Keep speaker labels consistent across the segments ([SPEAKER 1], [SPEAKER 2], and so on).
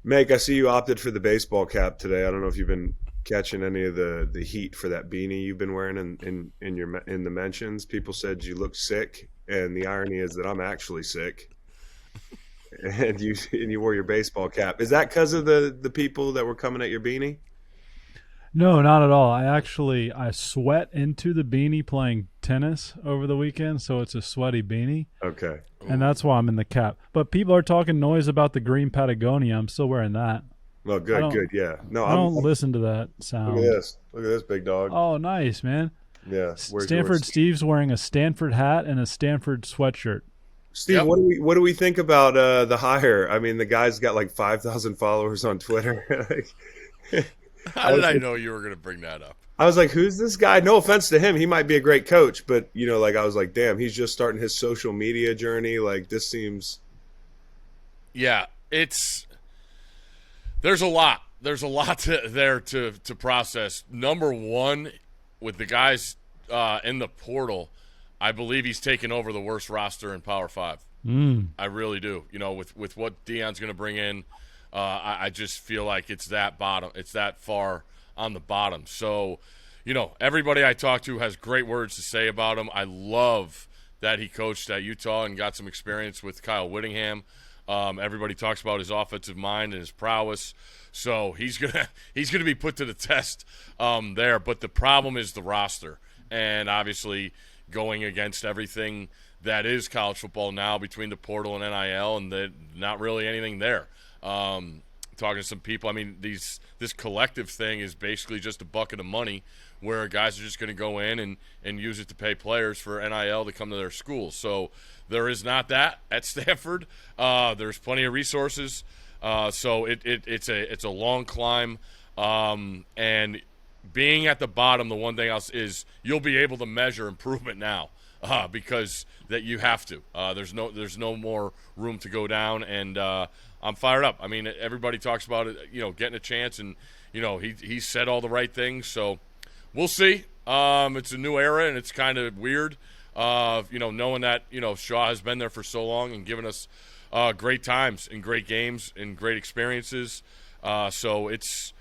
[SPEAKER 1] Meg, I see you opted for the baseball cap today. I don't know if you've been catching any of the heat for that beanie you've been wearing in the mentions. People said you look sick, and the irony is that I'm actually sick. And you wore your baseball cap. Is that because of the people that were coming at your beanie?
[SPEAKER 2] No, not at all. I sweat into the beanie playing tennis over the weekend, so it's a sweaty beanie,
[SPEAKER 1] Okay.
[SPEAKER 2] and that's why I'm in the cap. But people are talking noise about the green Patagonia. I'm still wearing that.
[SPEAKER 1] Well,
[SPEAKER 2] I
[SPEAKER 1] good,
[SPEAKER 2] don't
[SPEAKER 1] good. Yeah. No,
[SPEAKER 2] I don't
[SPEAKER 1] I'm
[SPEAKER 2] listen to that
[SPEAKER 1] look at
[SPEAKER 2] sound.
[SPEAKER 1] this. Look at this big dog.
[SPEAKER 2] Oh, nice, man.
[SPEAKER 1] Yeah. Where's yours?
[SPEAKER 2] Stanford Steve's wearing a Stanford hat and a Stanford sweatshirt.
[SPEAKER 1] Steve,
[SPEAKER 3] Yep.
[SPEAKER 1] what do we think about the hire? I mean, the guy's got like 5,000 followers on Twitter.
[SPEAKER 3] How did I know you were going to bring that up?
[SPEAKER 1] I was like, who's this guy? No offense to him. He might be a great coach, but like I was like, damn, he's just starting his social media journey. Like this seems
[SPEAKER 3] Yeah, there's a lot. There's a lot there to process. Number one, with the guys in the portal, I believe he's taken over the worst roster in Power Five. I really do. With what Deion's going to bring in, I just feel like it's that bottom. It's that far on the bottom. So, everybody I talk to has great words to say about him. I love that he coached at Utah and got some experience with Kyle Whittingham. Everybody talks about his offensive mind and his prowess. So he's gonna be put to the test there. But the problem is the roster, and obviously going against everything that is college football now between the portal and NIL, and not really anything there. Talking to some people, I mean, this collective thing is basically just a bucket of money where guys are just going to go in and use it to pay players for NIL to come to their school. So there is not that at Stanford. There's plenty of resources. So it's a long climb. And being at the bottom, the one thing else is you'll be able to measure improvement now. Because that you have to. There's no more room to go down, and I'm fired up. I mean, everybody talks about it, getting a chance, and he said all the right things. So we'll see. It's a new era, and it's kind of weird. Knowing that Shaw has been there for so long and given us great times and great games and great experiences. So it's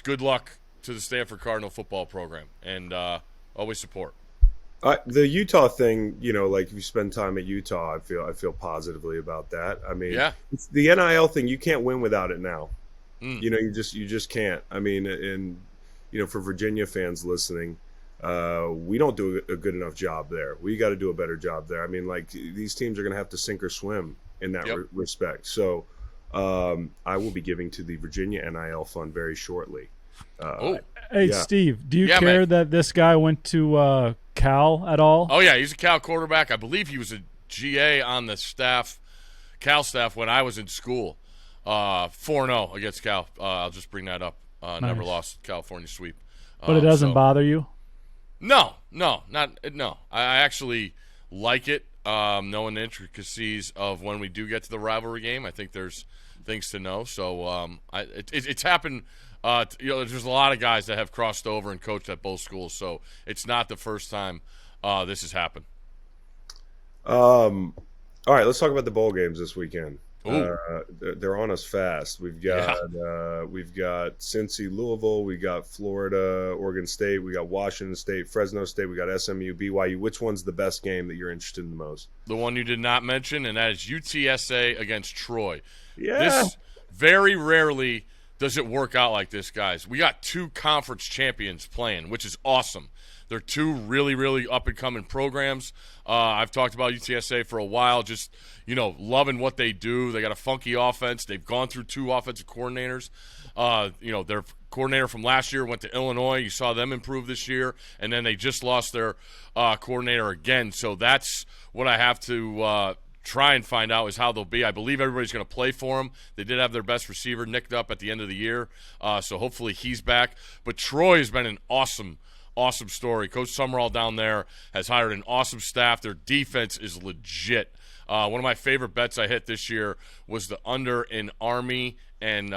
[SPEAKER 3] good luck to the Stanford Cardinal football program, and always support.
[SPEAKER 1] the Utah thing. Like if you spend time at Utah, I feel positively about that. I mean,
[SPEAKER 3] Yeah.
[SPEAKER 1] it's the NIL thing. You can't win without it now.
[SPEAKER 3] Mm.
[SPEAKER 1] You just can't. I mean, and for Virginia fans listening, we don't do a good enough job there. We got to do a better job there. I mean, like these teams are going to have to sink or swim in that
[SPEAKER 3] Yep.
[SPEAKER 1] respect. So I will be giving to the Virginia NIL fund very shortly.
[SPEAKER 3] Oh.
[SPEAKER 2] Hey,
[SPEAKER 1] Yeah.
[SPEAKER 2] Steve, do you
[SPEAKER 3] Yeah,
[SPEAKER 2] care
[SPEAKER 3] man.
[SPEAKER 2] that this guy went to Cal at all?
[SPEAKER 3] Oh, yeah, he's a Cal quarterback. I believe he was a GA on the Cal staff when I was in school. 4-0 against Cal. I'll just bring that up. Never
[SPEAKER 2] Nice.
[SPEAKER 3] lost California sweep.
[SPEAKER 2] But it doesn't
[SPEAKER 3] So-
[SPEAKER 2] bother you?
[SPEAKER 3] No. I actually like it, knowing the intricacies of when we do get to the rivalry game. I think there's things to know. So it's happened. There's a lot of guys that have crossed over and coached at both schools, so it's not the first time this has happened.
[SPEAKER 1] All right, let's talk about the bowl games this weekend.
[SPEAKER 3] Ooh.
[SPEAKER 1] They're on us fast. We've got Cincy, Louisville. We got Florida, Oregon State. We got Washington State, Fresno State. We got SMU, BYU. Which one's the best game that you're interested in the most?
[SPEAKER 3] The one you did not mention, and that is UTSA against Troy.
[SPEAKER 1] Yeah.
[SPEAKER 3] This very rarely does it work out like this, guys. We got two conference champions playing, which is awesome. They're two really, really up-and-coming programs. I've talked about UTSA for a while, just, loving what they do. They got a funky offense. They've gone through two offensive coordinators. Their coordinator from last year went to Illinois. You saw them improve this year. And then they just lost their coordinator again. So that's what I have to try and find out is how they'll be. I believe everybody's going to play for them. They did have their best receiver nicked up at the end of the year. So hopefully he's back. But Troy has been an awesome story. Coach Summerall down there has hired an awesome staff. Their defense is legit. One of my favorite bets I hit this year was the under in Army and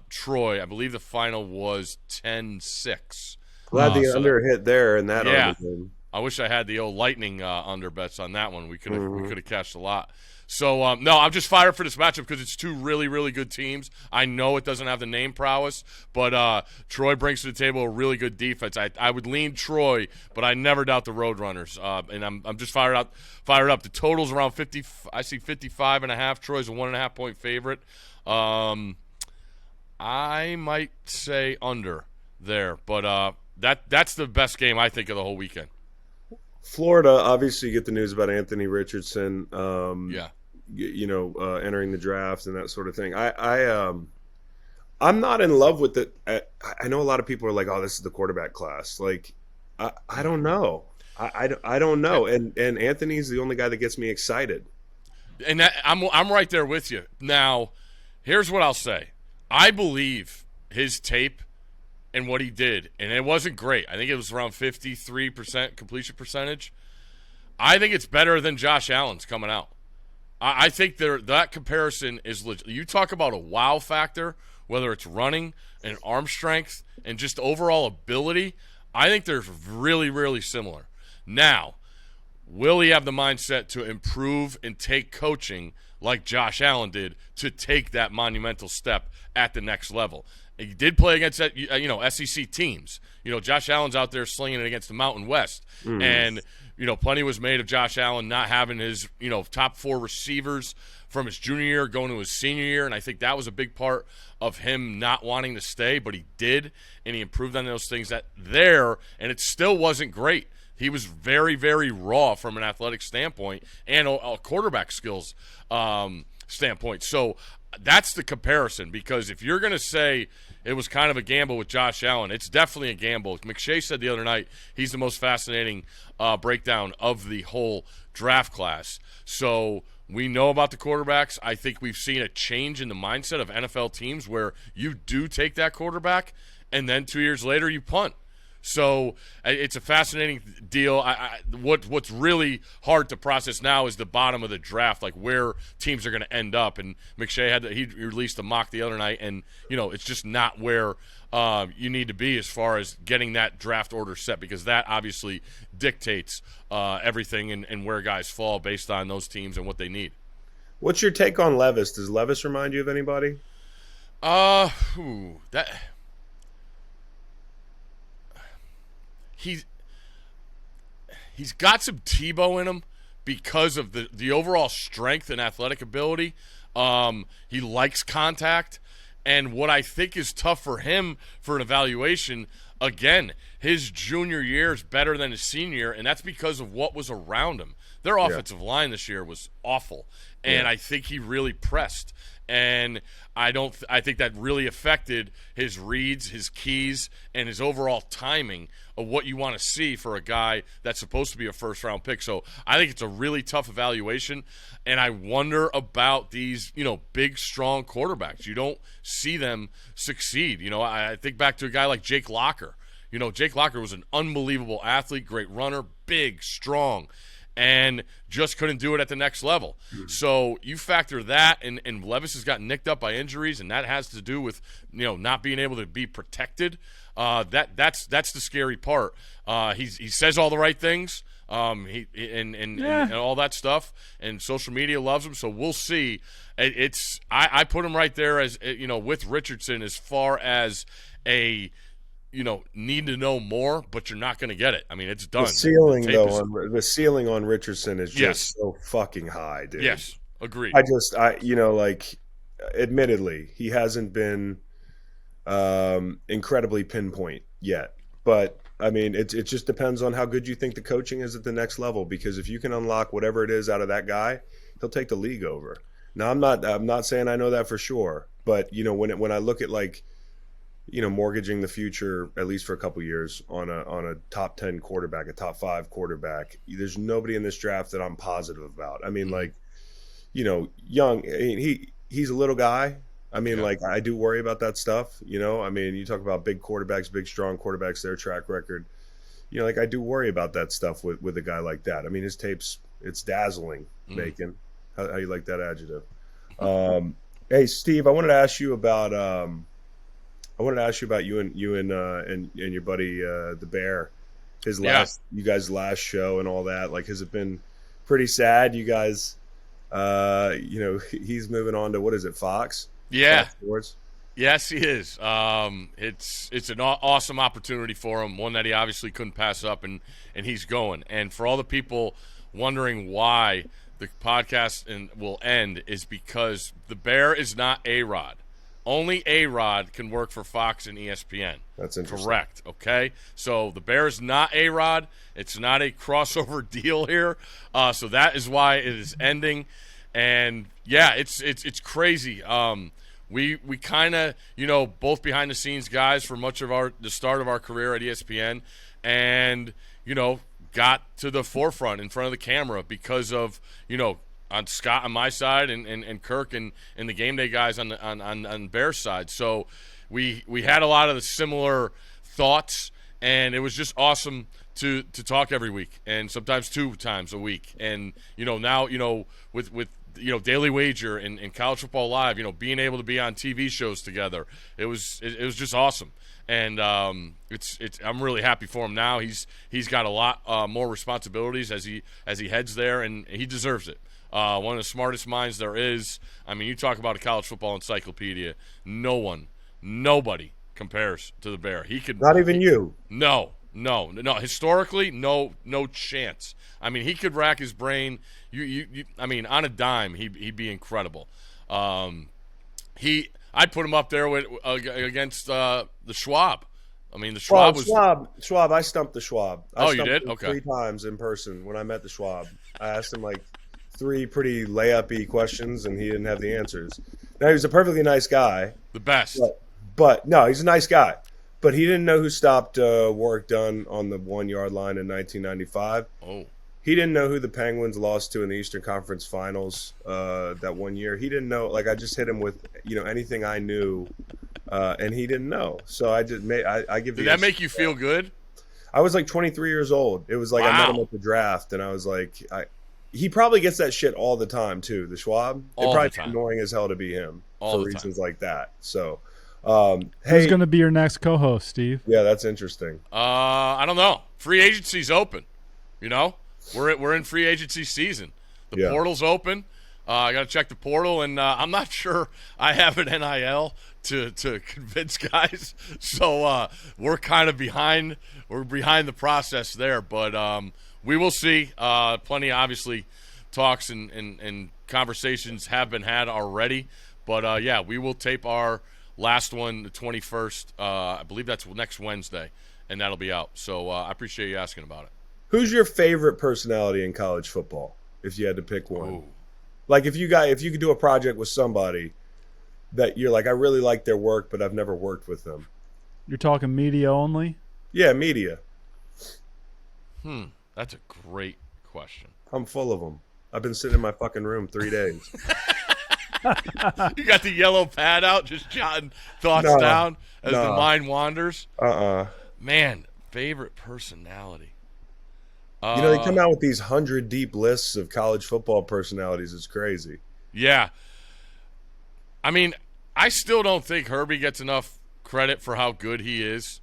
[SPEAKER 3] Troy. I believe the final was 10-6.
[SPEAKER 1] Glad the
[SPEAKER 3] so
[SPEAKER 1] under hit there in that
[SPEAKER 3] Yeah.
[SPEAKER 1] Army game.
[SPEAKER 3] I wish I had the old Lightning under bets on that one. We could have cashed a lot. So, no, I'm just fired for this matchup because it's two really, really good teams. I know it doesn't have the name prowess, but Troy brings to the table a really good defense. I would lean Troy, but I never doubt the Roadrunners. And I'm just fired up. The total's around 50. I see 55.5. Troy's a 1.5 point favorite. I might say under there, but that's the best game I think of the whole weekend.
[SPEAKER 1] Florida, obviously, you get the news about Anthony Richardson.
[SPEAKER 3] Yeah.
[SPEAKER 1] Entering the draft and that sort of thing. I'm not in love with it. I know a lot of people are like, "Oh, this is the quarterback class." Like, I don't know. I don't know. And Anthony's the only guy that gets me excited.
[SPEAKER 3] And I'm right there with you. Now, here's what I'll say. I believe his tape and what he did, and it wasn't great. I think it was around 53% completion percentage. I think it's better than Josh Allen's coming out. I think that comparison is legit. You talk about a wow factor, whether it's running and arm strength and just overall ability, I think they're really, really similar. Now, will he have the mindset to improve and take coaching like Josh Allen did to take that monumental step at the next level? He did play against SEC teams. Josh Allen's out there slinging it against the Mountain West. And plenty was made of Josh Allen not having his, top 4 receivers from his junior year going to his senior year, and I think that was a big part of him not wanting to stay, but he did, and he improved on those things and it still wasn't great. He was very, very raw from an athletic standpoint and a quarterback skills standpoint. So that's the comparison, because if you're going to say it was kind of a gamble with Josh Allen, it's definitely a gamble. McShay said the other night he's the most fascinating breakdown of the whole draft class. So we know about the quarterbacks. I think we've seen a change in the mindset of NFL teams where you do take that quarterback and then 2 years later you punt. So it's a fascinating deal. What's really hard to process now is the bottom of the draft, like where teams are going to end up. And McShay he released a mock the other night, and it's just not where you need to be as far as getting that draft order set, because that obviously dictates everything and where guys fall based on those teams and what they need.
[SPEAKER 1] What's your take on Levis? Does Levis remind you of anybody?
[SPEAKER 3] He's got some Tebow in him because of the overall strength and athletic ability. He likes contact, and what I think is tough for him for an evaluation, again, his junior year is better than his senior year, and that's because of what was around him. Their offensive line this year was awful, and I think he really pressed. And I think that really affected his reads, his keys, and his overall timing of what you want to see for a guy that's supposed to be a first-round pick. So I think it's a really tough evaluation, and I wonder about these, big, strong quarterbacks. You don't see them succeed. I think back to a guy like Jake Locker. Jake Locker was an unbelievable athlete, great runner, big, strong, and just couldn't do it at the next level. So you factor that, and Levis has gotten nicked up by injuries, and that has to do with not being able to be protected. That's the scary part. He says all the right things, and all that stuff, and social media loves him. So we'll see. I put him right there as with Richardson as far as a need to know more, but you're not going to get it. I mean, it's done.
[SPEAKER 1] The ceiling on Richardson is just so fucking high, dude.
[SPEAKER 3] Yes, agreed.
[SPEAKER 1] Admittedly, he hasn't been incredibly pinpoint yet, but I mean, it just depends on how good you think the coaching is at the next level. Because if you can unlock whatever it is out of that guy, he'll take the league over. Now, I'm not saying I know that for sure, but when I look at mortgaging the future, at least for a couple years, on a top 10 quarterback, a top 5 quarterback, there's nobody in this draft that I'm positive about. I mean, Young, he's a little guy. I mean, I do worry about that stuff. I mean, you talk about big quarterbacks, big, strong quarterbacks, their track record. I do worry about that stuff with a guy like that. I mean, his tape's, it's dazzling, Macon. How you like that adjective? Hey, Steve, I wanted to ask you about you and your buddy the Bear. you guys' last show and all that? Like, has it been pretty sad? You guys, he's moving on to, what is it, Fox?
[SPEAKER 3] Yeah.
[SPEAKER 1] Fox Sports?
[SPEAKER 3] Yes, he is. It's an awesome opportunity for him, one that he obviously couldn't pass up, and he's going. And for all the people wondering why the podcast will end, is because the Bear is not A-Rod. Only A-Rod can work for Fox and ESPN.
[SPEAKER 1] That's interesting.
[SPEAKER 3] Correct, okay? So the Bear is not A-Rod. It's not a crossover deal here. So that is why it is ending. And, yeah, it's crazy. We kind of, both behind the scenes guys for much of the start of our career at ESPN, and got to the forefront in front of the camera because of on Scott on my side and Kirk and the game day guys on Bears side. So we had a lot of the similar thoughts, and it was just awesome to talk every week, and sometimes 2 times a week. And now with Daily Wager and College Football Live, being able to be on TV shows together, it was just awesome. And I'm really happy for him now. He's got a lot more responsibilities as he heads there, and he deserves it. One of the smartest minds there is. I mean, you talk about a college football encyclopedia. Nobody compares to the Bear. He could
[SPEAKER 1] not even you.
[SPEAKER 3] No. Historically, no chance. I mean, he could rack his brain. I mean, on a dime, he'd be incredible. I'd put him up there against the Schwab. I mean, the Schwab was
[SPEAKER 1] Schwab. I stumped the Schwab.
[SPEAKER 3] You did? Okay.
[SPEAKER 1] 3 times in person when I met the Schwab. I asked him like 3 pretty layup-y questions, and he didn't have the answers. Now, he was a perfectly nice guy.
[SPEAKER 3] The best.
[SPEAKER 1] But no, he's a nice guy. But he didn't know who stopped Warwick Dunn on the 1-yard line in 1995.
[SPEAKER 3] Oh.
[SPEAKER 1] He didn't know who the Penguins lost to in the Eastern Conference Finals that one year. He didn't know. Like, I just hit him with anything I knew, and he didn't know. So I just I give.
[SPEAKER 3] Did that make you feel good?
[SPEAKER 1] I was like 23 years old. It was like
[SPEAKER 3] Wow.
[SPEAKER 1] I met him at the draft, and I was like, he probably gets that shit all the time too. The Schwab. It'd probably be annoying as hell to be him for reasons like that. So.
[SPEAKER 2] Who's going to be your next co-host, Steve?
[SPEAKER 1] Yeah, that's interesting.
[SPEAKER 3] I don't know. Free agency's open. We're in free agency season. The portal's open. I got to check the portal, and I'm not sure I have an NIL to convince guys. So we're kind of behind. We're behind the process there, but we will see. Plenty, obviously, talks and conversations have been had already. But we will tape our last one, the 21st. I believe that's next Wednesday, and that'll be out. So I appreciate you asking about it.
[SPEAKER 1] Who's your favorite personality in college football, if you had to pick one?
[SPEAKER 3] Ooh.
[SPEAKER 1] Like, if you could do a project with somebody that you're like, I really like their work, but I've never worked with them.
[SPEAKER 2] You're talking media only?
[SPEAKER 1] Yeah, media.
[SPEAKER 3] That's a great question.
[SPEAKER 1] I'm full of them. I've been sitting in my fucking room 3 days.
[SPEAKER 3] You got the yellow pad out, just jotting thoughts down as the mind wanders. Man, favorite personality.
[SPEAKER 1] They come out with these 100 deep lists of college football personalities. It's crazy.
[SPEAKER 3] Yeah. I mean, I still don't think Herbie gets enough credit for how good he is,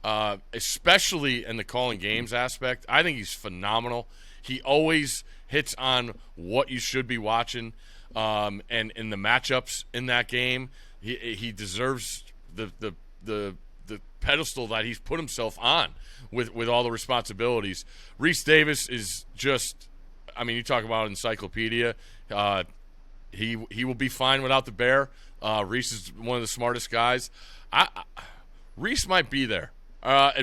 [SPEAKER 3] especially in the calling games aspect. I think he's phenomenal. He always hits on what you should be watching. And in the matchups in that game, he deserves the pedestal that he's put himself on with all the responsibilities. Reese Davis is just, I mean, you talk about encyclopedia. He will be fine without the Bear. Reese is one of the smartest guys. Reese might be there.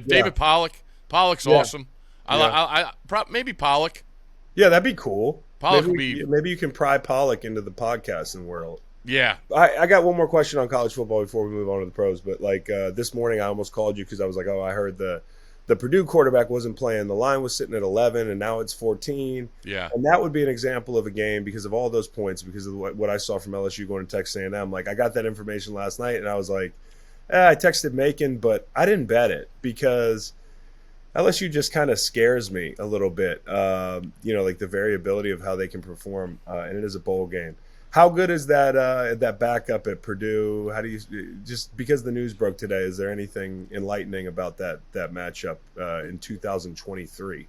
[SPEAKER 3] David Pollock's awesome. Maybe Pollock.
[SPEAKER 1] Yeah, that'd be cool.
[SPEAKER 3] Maybe
[SPEAKER 1] you can pry Pollock into the podcasting world.
[SPEAKER 3] Yeah.
[SPEAKER 1] I got one more question on college football before we move on to the pros. But this morning I almost called you because I was like, I heard the Purdue quarterback wasn't playing. The line was sitting at 11, and now it's 14.
[SPEAKER 3] Yeah.
[SPEAKER 1] And that would be an example of a game because of all those points, because of what I saw from LSU going to Texas A&M. Like, I got that information last night, and I was like, I texted Macon, but I didn't bet it because LSU just kind of scares me a little bit. Like the variability of how they can perform, and it is a bowl game. How good is that backup at Purdue? How do you, just because the news broke today, is there anything enlightening about that matchup in 2023?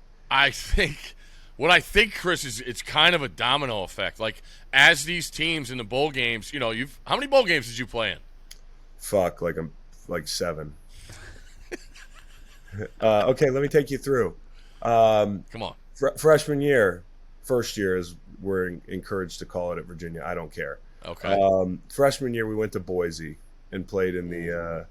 [SPEAKER 3] What I think, Chris, is it's kind of a domino effect. Like, as these teams in the bowl games, how many bowl games did you play in?
[SPEAKER 1] Fuck, like 7. Okay, let me take you through.
[SPEAKER 3] Come on.
[SPEAKER 1] Freshman year, first year, as we're encouraged to call it at Virginia. I don't care.
[SPEAKER 3] Okay.
[SPEAKER 1] Freshman year, we went to Boise and played in the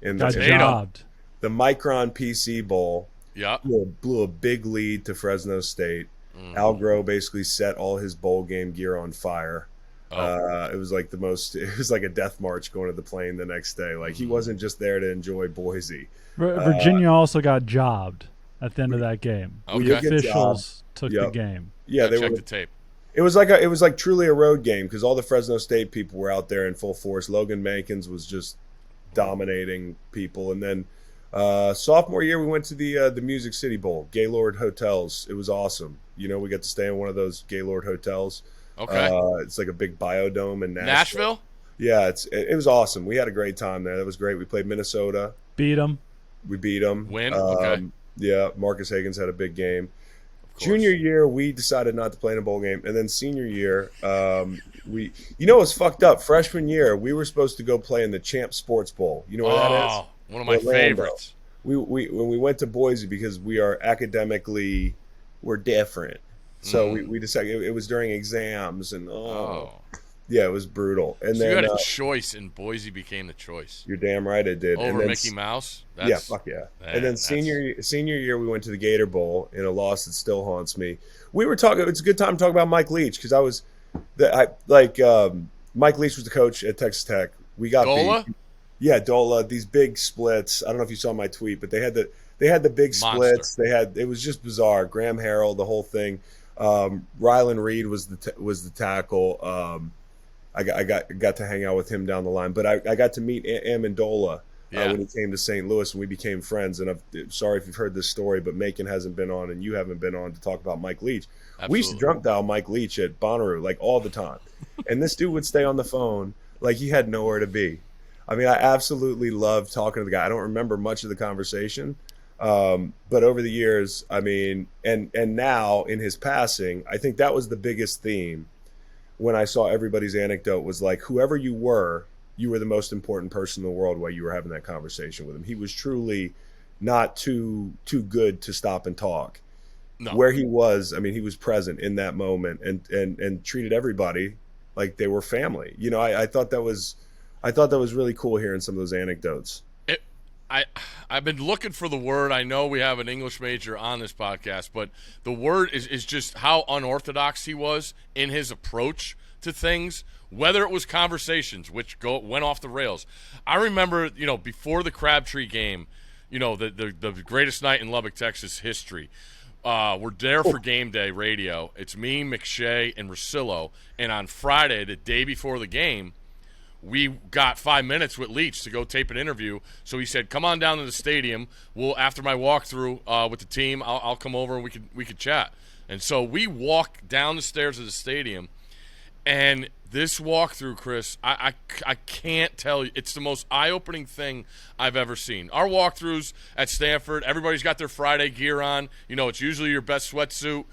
[SPEAKER 2] Got jobbed.
[SPEAKER 1] The Micron PC Bowl.
[SPEAKER 3] Yeah.
[SPEAKER 1] Blew a big lead to Fresno State. Al Groh basically set all his bowl game gear on fire. It was like it was like a death march going to the plane the next day. Like, he wasn't just there to enjoy Boise.
[SPEAKER 2] Virginia also got jobbed at the end of that game.
[SPEAKER 3] Okay.
[SPEAKER 2] The officials took the game.
[SPEAKER 1] Yeah,
[SPEAKER 3] they checked the tape.
[SPEAKER 1] It was like truly a road game because all the Fresno State people were out there in full force. Logan Mankins was just dominating people, and then sophomore year we went to the Music City Bowl, Gaylord Hotels. It was awesome. We got to stay in one of those Gaylord hotels.
[SPEAKER 3] Okay.
[SPEAKER 1] It's like a big biodome in
[SPEAKER 3] Nashville.
[SPEAKER 1] Yeah, it was awesome. We had a great time there. That was great. We played Minnesota.
[SPEAKER 2] Beat them.
[SPEAKER 1] We beat them.
[SPEAKER 3] Win. Okay.
[SPEAKER 1] Yeah, Marcus Higgins had a big game. Junior year, we decided not to play in a bowl game, and then senior year, what's fucked up? Freshman year, we were supposed to go play in the Champ Sports Bowl. You know what that is?
[SPEAKER 3] One of my favorites.
[SPEAKER 1] When we went to Boise because we are academically, we're different. So we decided it was during exams and yeah, it was brutal. And
[SPEAKER 3] so
[SPEAKER 1] then
[SPEAKER 3] you had a choice, and Boise became the choice.
[SPEAKER 1] You're damn right it did.
[SPEAKER 3] Over Mickey Mouse.
[SPEAKER 1] Fuck yeah. And then senior year, we went to the Gator Bowl in a loss that still haunts me. We were talking. It's a good time to talk about Mike Leach because Mike Leach was the coach at Texas Tech. We got
[SPEAKER 3] Dola?
[SPEAKER 1] beat. Yeah, Dola. These big splits. I don't know if you saw my tweet, but they had the big splits.
[SPEAKER 3] Monster.
[SPEAKER 1] It was just bizarre. Graham Harrell, the whole thing. Rylan Reed was the tackle. I got to hang out with him down the line, but I got to meet Amendola when he came to St. Louis, and we became friends. And I'm sorry if you've heard this story, but Macon hasn't been on, and you haven't been on to talk about Mike Leach. Absolutely. We used to drunk dial Mike Leach at Bonnaroo like all the time, and this dude would stay on the phone like he had nowhere to be. I mean, I absolutely loved talking to the guy. I don't remember much of the conversation, but over the years, I mean, and now in his passing, I think that was the biggest theme. When I saw everybody's anecdote was like, whoever you were the most important person in the world while you were having that conversation with him. He was truly not too good to stop and talk.
[SPEAKER 3] No.
[SPEAKER 1] Where he was, I mean, he was present in that moment and treated everybody like they were family. I thought that was really cool hearing some of those anecdotes.
[SPEAKER 3] I've been looking for the word. I know we have an English major on this podcast, but the word is just how unorthodox he was in his approach to things, whether it was conversations, which went off the rails. I remember, before the Crabtree game, the greatest night in Lubbock, Texas history. We're there for game day radio. It's me, McShay, and Rosillo. And on Friday, the day before the game, we got 5 minutes with Leach to go tape an interview. So he said, "Come on down to the stadium. After my walkthrough with the team, I'll come over and we could chat." And so we walk down the stairs of the stadium, and this walkthrough, Chris, I can't tell you. It's the most eye-opening thing I've ever seen. Our walkthroughs at Stanford, everybody's got their Friday gear on. It's usually your best sweatsuit.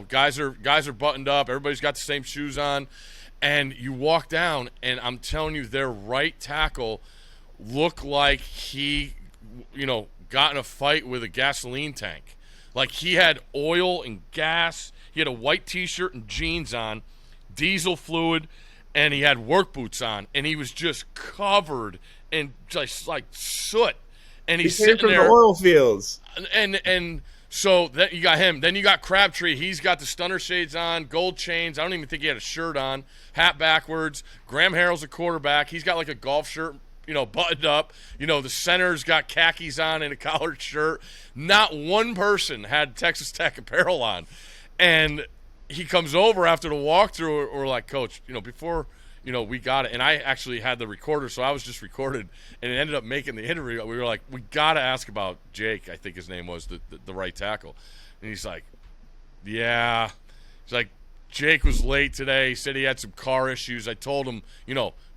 [SPEAKER 3] Guys are buttoned up. Everybody's got the same shoes on. And you walk down, and I'm telling you, their right tackle looked like he, got in a fight with a gasoline tank. Like, he had oil and gas. He had a white T-shirt and jeans on, diesel fluid, and he had work boots on. And he was just covered in just like soot. And he's sitting
[SPEAKER 1] from
[SPEAKER 3] there.
[SPEAKER 1] The oil fields.
[SPEAKER 3] And so that you got him. Then you got Crabtree. He's got the stunner shades on, gold chains. I don't even think he had a shirt on, hat backwards. Graham Harrell's a quarterback. He's got like a golf shirt, buttoned up. The center's got khakis on and a collared shirt. Not one person had Texas Tech apparel on. And he comes over after the walkthrough. We're like, "Coach, before we got it." And I actually had the recorder, so I was just recorded, and it ended up making the interview. We were like, "We got to ask about Jake," I think his name was, the right tackle. And he's like, "Yeah." He's like, Jake was late today. He said he had some car issues. I told him,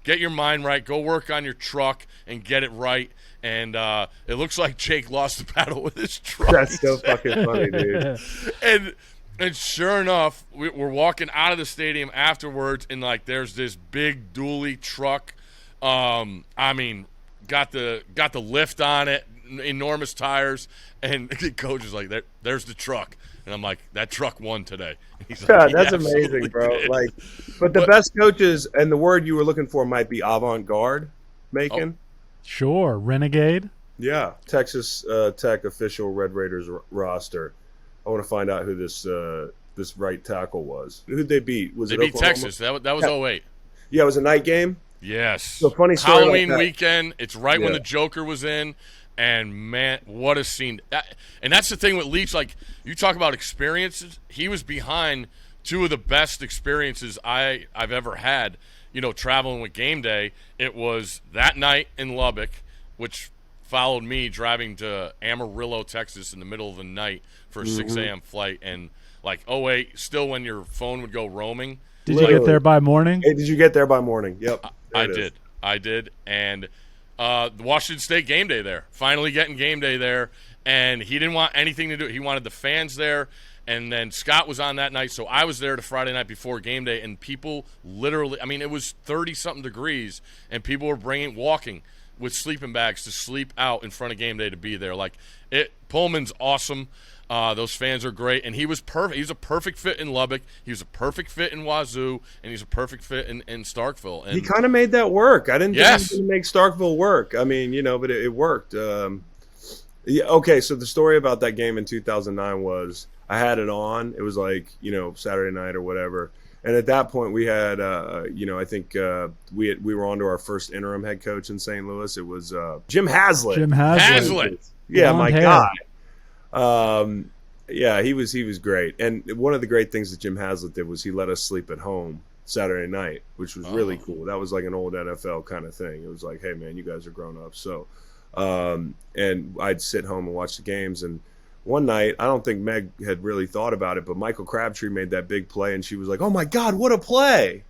[SPEAKER 3] get your mind right. Go work on your truck and get it right. And it looks like Jake lost the battle with his truck.
[SPEAKER 1] That's so fucking funny, dude.
[SPEAKER 3] And sure enough, we're walking out of the stadium afterwards, and there's this big dually truck. Got the lift on it, enormous tires, and the coach is like, "There's the truck," and I'm like, "That truck won today." He's like,
[SPEAKER 1] that's amazing, bro.
[SPEAKER 3] Did.
[SPEAKER 1] But the best coaches, and the word you were looking for might be avant-garde, Macon.
[SPEAKER 2] Oh, sure, renegade.
[SPEAKER 1] Yeah, Texas Tech official Red Raiders roster. I want to find out who this right tackle was. Who'd they beat?
[SPEAKER 3] They beat Texas. That was 08.
[SPEAKER 1] Yeah, it was a night game.
[SPEAKER 3] Yes.
[SPEAKER 1] So funny story.
[SPEAKER 3] Halloween weekend. It's right when the Joker was in, and man, what a scene! And that's the thing with Leach. You talk about experiences. He was behind two of the best experiences I've ever had. Traveling with Game Day. It was that night in Lubbock, which followed me driving to Amarillo, Texas, in the middle of the night for a 6 a.m. flight, and 08, still when your phone would go roaming.
[SPEAKER 2] Did you get there by morning?
[SPEAKER 1] Hey, did you get there by morning? Yep.
[SPEAKER 3] I did. And the Washington State game day there. Finally getting game day there. And he didn't want anything to do. He wanted the fans there. And then Scott was on that night, so I was there the Friday night before game day. And people literally, it was 30-something degrees, and people were walking with sleeping bags to sleep out in front of game day to be there. Pullman's awesome. Those fans are great, and he was perfect. He was a perfect fit in Lubbock. He was a perfect fit in Wazoo, and he's a perfect fit in Starkville. And
[SPEAKER 1] he kind of made that work. I didn't think he was going to make Starkville work. But it worked. Okay, so the story about that game in 2009 was I had it on. It was Saturday night or whatever. And at that point, we had, I think we were on to our first interim head coach in St. Louis. It was Jim Haslett. Yeah, my guy. He was great. And one of the great things that Jim Haslett did was he let us sleep at home Saturday night, which was really cool. That was like an old NFL kind of thing. It was like, hey, man, you guys are grown up. So, and I'd sit home and watch the games. And one night, I don't think Meg had really thought about it, but Michael Crabtree made that big play, and she was like, oh, my God, what a play.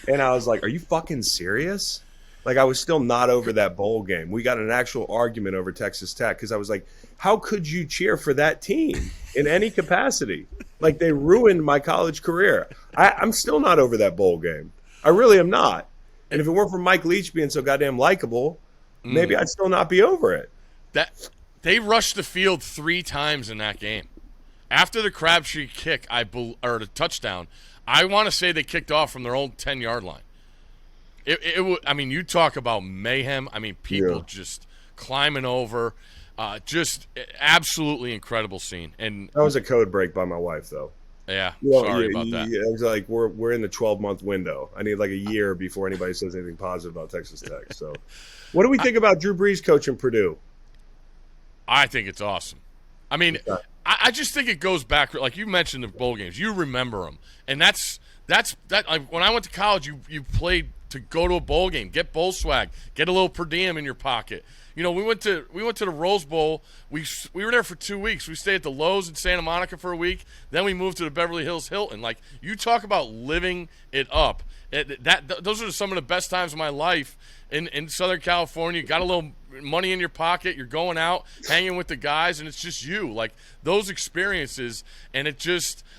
[SPEAKER 1] And I was like, are you fucking serious? I was still not over that bowl game. We got an actual argument over Texas Tech because I was like, how could you cheer for that team in any capacity? They ruined my college career. I'm still not over that bowl game. I really am not. And if it weren't for Mike Leach being so goddamn likable, maybe I'd still not be over it.
[SPEAKER 3] They rushed the field 3 times in that game. After the Crabtree kick, or the touchdown, I want to say they kicked off from their own 10-yard line. You talk about mayhem. People just climbing over. Just absolutely incredible scene. And
[SPEAKER 1] that was a code break by my wife, though.
[SPEAKER 3] Yeah, sorry about that.
[SPEAKER 1] It was like we're in the 12-month window. I need a year before anybody says anything positive about Texas Tech. So, what do we think about Drew Brees coaching Purdue?
[SPEAKER 3] I think it's awesome. I just think it goes back. Like you mentioned the bowl games, you remember them, and that's when I went to college, you played to go to a bowl game, get bowl swag, get a little per diem in your pocket. We went to the Rose Bowl. We were there for 2 weeks. We stayed at the Lowe's in Santa Monica for a week. Then we moved to the Beverly Hills Hilton. You talk about living it up. Those are some of the best times of my life in Southern California. You got a little money in your pocket. You're going out, hanging with the guys, and it's just you. Those experiences, and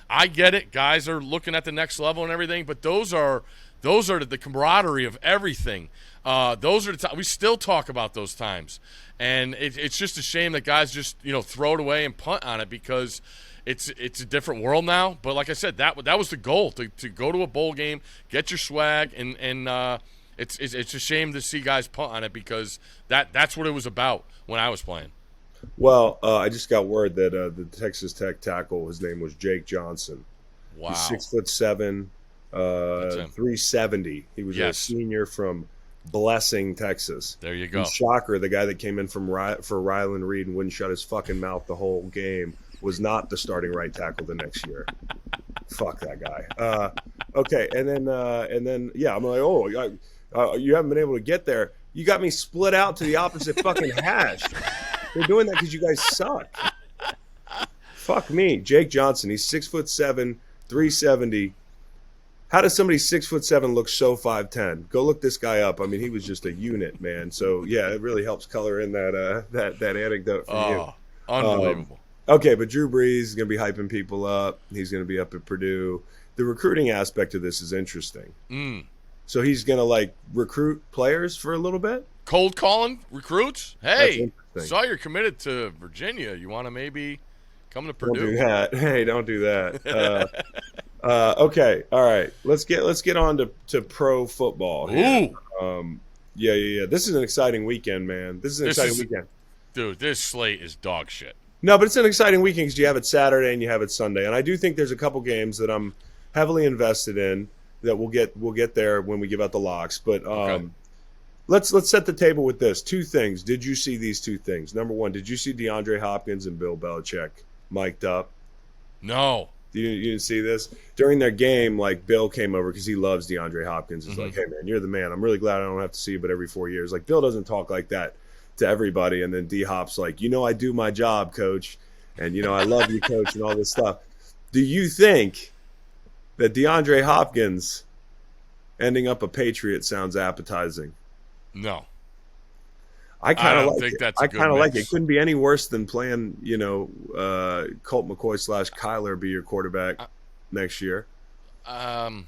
[SPEAKER 3] I get it. Guys are looking at the next level and everything, but those are the camaraderie of everything. Those are the times we still talk about those times, and it's just a shame that guys just throw it away and punt on it because it's a different world now. But like I said, that was the goal to go to a bowl game, get your swag, and it's a shame to see guys punt on it because that's what it was about when I was playing.
[SPEAKER 1] Well, I just got word that the Texas Tech tackle, his name was Jake Johnson.
[SPEAKER 3] Wow,
[SPEAKER 1] he's 6'7", 370. He was a senior from Blessing, Texas.
[SPEAKER 3] There you go.
[SPEAKER 1] And Shocker, the guy that came in for Ryland Reed and wouldn't shut his fucking mouth the whole game, was not the starting right tackle the next year. Fuck that guy. Okay, and then I'm like, you haven't been able to get there. You got me split out to the opposite fucking hash. They're doing that because you guys suck. Fuck me. Jake Johnson, he's 6'7", 370. How does somebody 6'7" look so 5'10"? Go look this guy up. I mean, he was just a unit, man. So yeah, it really helps color in that anecdote for you.
[SPEAKER 3] Unbelievable.
[SPEAKER 1] Okay, but Drew Brees is going to be hyping people up. He's going to be up at Purdue. The recruiting aspect of this is interesting. So he's going to like recruit players for a little bit?
[SPEAKER 3] Cold calling recruits? Hey, saw you're committed to Virginia. You want to maybe come to Purdue?
[SPEAKER 1] Don't do that. Hey, don't do that. Okay, all right. Let's get on to pro football here.
[SPEAKER 3] Ooh.
[SPEAKER 1] Yeah. This is an exciting weekend, man. This is an exciting weekend.
[SPEAKER 3] Dude, this slate is dog shit.
[SPEAKER 1] No, but it's an exciting weekend because you have it Saturday and you have it Sunday. And I do think there's a couple games that I'm heavily invested in that we'll get there when we give out the locks. But
[SPEAKER 3] Okay.
[SPEAKER 1] let's set the table with this. Two things. Did you see these two things? Number one, did you see DeAndre Hopkins and Bill Belichick mic'd up?
[SPEAKER 3] No.
[SPEAKER 1] You didn't see this? During their game, like, Bill came over because he loves DeAndre Hopkins. He's like, hey, man, you're the man. I'm really glad I don't have to see you but every 4 years. Like, Bill doesn't talk like that to everybody. And then D-Hop's like, I do my job, coach. And, I love you, coach, and all this stuff. Do you think that DeAndre Hopkins ending up a Patriot sounds appetizing?
[SPEAKER 3] No.
[SPEAKER 1] I kind of like
[SPEAKER 3] think
[SPEAKER 1] it.
[SPEAKER 3] that's a
[SPEAKER 1] I
[SPEAKER 3] good
[SPEAKER 1] kind of like it.
[SPEAKER 3] mix.
[SPEAKER 1] It couldn't be any worse than playing, Colt McCoy / Kyler be your quarterback next year.
[SPEAKER 3] You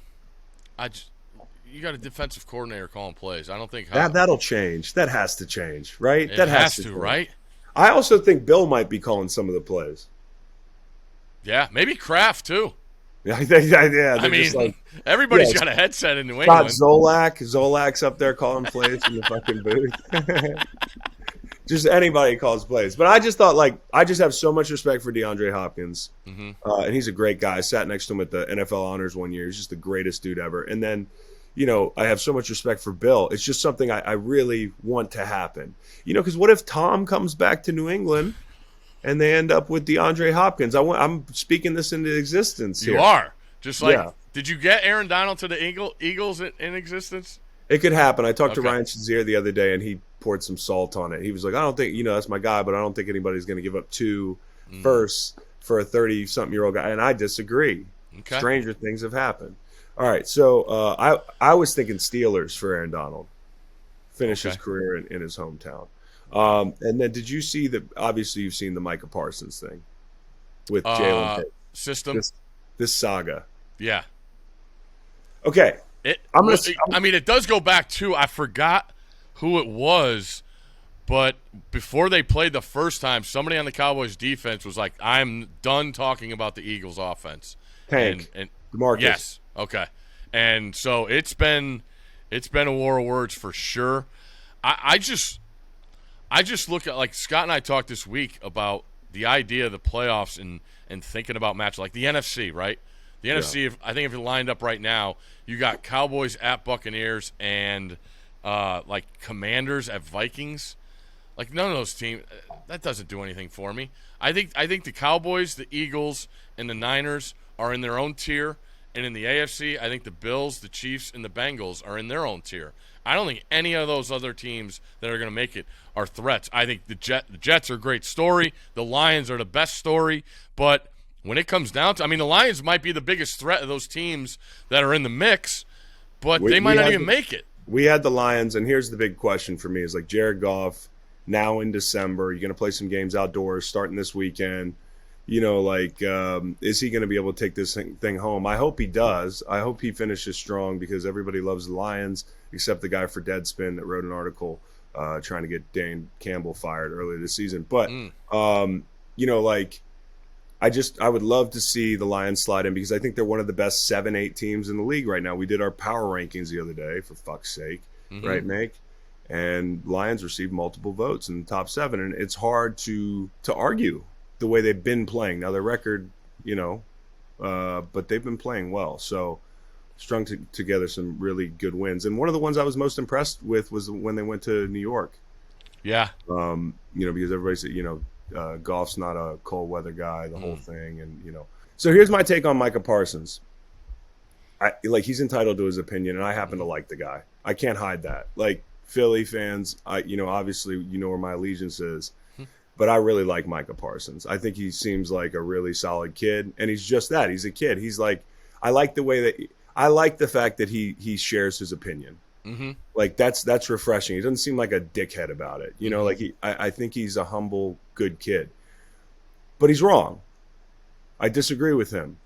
[SPEAKER 3] got a defensive coordinator calling plays. I don't think
[SPEAKER 1] That'll change. That has to change, right?
[SPEAKER 3] It
[SPEAKER 1] That
[SPEAKER 3] has to,
[SPEAKER 1] change.
[SPEAKER 3] right?
[SPEAKER 1] I also think Bill might be calling some of the plays.
[SPEAKER 3] Yeah, maybe Kraft too.
[SPEAKER 1] Yeah, yeah.
[SPEAKER 3] I mean,
[SPEAKER 1] just like,
[SPEAKER 3] everybody's got a headset in New
[SPEAKER 1] Scott
[SPEAKER 3] England.
[SPEAKER 1] Zolak's up there calling plays from the fucking booth. Just anybody calls plays. But I just thought, I just have so much respect for DeAndre Hopkins. And he's a great guy. I sat next to him at the NFL Honors one year. He's just the greatest dude ever. And then, I have so much respect for Bill. It's just something I really want to happen. Because what if Tom comes back to New England and they end up with DeAndre Hopkins? I'm speaking this into existence here.
[SPEAKER 3] You are. Just like, Did you get Aaron Donald to the Eagles in existence?
[SPEAKER 1] It could happen. I talked to Ryan Shazier the other day, and he poured some salt on it. He was like, I don't think, that's my guy, but I don't think anybody's going to give up 2 firsts for a 30-something-year-old guy. And I disagree.
[SPEAKER 3] Okay.
[SPEAKER 1] Stranger things have happened. All right, so I was thinking Steelers for Aaron Donald. Finish his career in his hometown. And then did you see that? Obviously, you've seen the Micah Parsons thing with Jalen
[SPEAKER 3] system.
[SPEAKER 1] This saga.
[SPEAKER 3] Yeah.
[SPEAKER 1] Okay.
[SPEAKER 3] It does go back to, I forgot who it was, but before they played the first time, somebody on the Cowboys defense was like, I'm done talking about the Eagles offense.
[SPEAKER 1] Tank.
[SPEAKER 3] And
[SPEAKER 1] DeMarcus.
[SPEAKER 3] Yes. Okay. And so it's been a war of words for sure. I just look at, like, Scott and I talked this week about the idea of the playoffs and thinking about matches like the NFC, right? The NFC, I think if you lined up right now, you got Cowboys at Buccaneers and Commanders at Vikings. Like, none of those teams, that doesn't do anything for me. I think the Cowboys, the Eagles, and the Niners are in their own tier, and in the AFC, I think the Bills, the Chiefs, and the Bengals are in their own tier. I don't think any of those other teams that are going to make it are threats. I think the Jets are a great story. The Lions are the best story, but when it comes down to, the Lions might be the biggest threat of those teams that are in the mix, but they might not even make it.
[SPEAKER 1] We had the Lions, and here's the big question for me is, like, Jared Goff now in December. You're going to play some games outdoors starting this weekend. Is he going to be able to take this thing home? I hope he does. I hope he finishes strong because everybody loves the Lions except the guy for Deadspin that wrote an article trying to get Dane Campbell fired earlier this season. But, I would love to see the Lions slide in because I think they're one of the best 7-8 teams in the league right now. We did our power rankings the other day, for fuck's sake, right, Make? And Lions received multiple votes in the top 7, and it's hard to argue the way they've been playing. Now, their record, but they've been playing well. So, strung together some really good wins. And one of the ones I was most impressed with was when they went to New York.
[SPEAKER 3] Yeah.
[SPEAKER 1] Because everybody said, Goff's not a cold weather guy, the whole thing. And, so here's my take on Micah Parsons. He's entitled to his opinion, and I happen to like the guy. I can't hide that. Like, Philly fans, obviously, where my allegiance is. But I really like Micah Parsons. I think he seems like a really solid kid, and he's just that. He's a kid. He's like I like the fact that he shares his opinion.
[SPEAKER 3] Mm-hmm.
[SPEAKER 1] Like that's refreshing. He doesn't seem like a dickhead about it. You know, like I think he's a humble, good kid. But he's wrong. I disagree with him.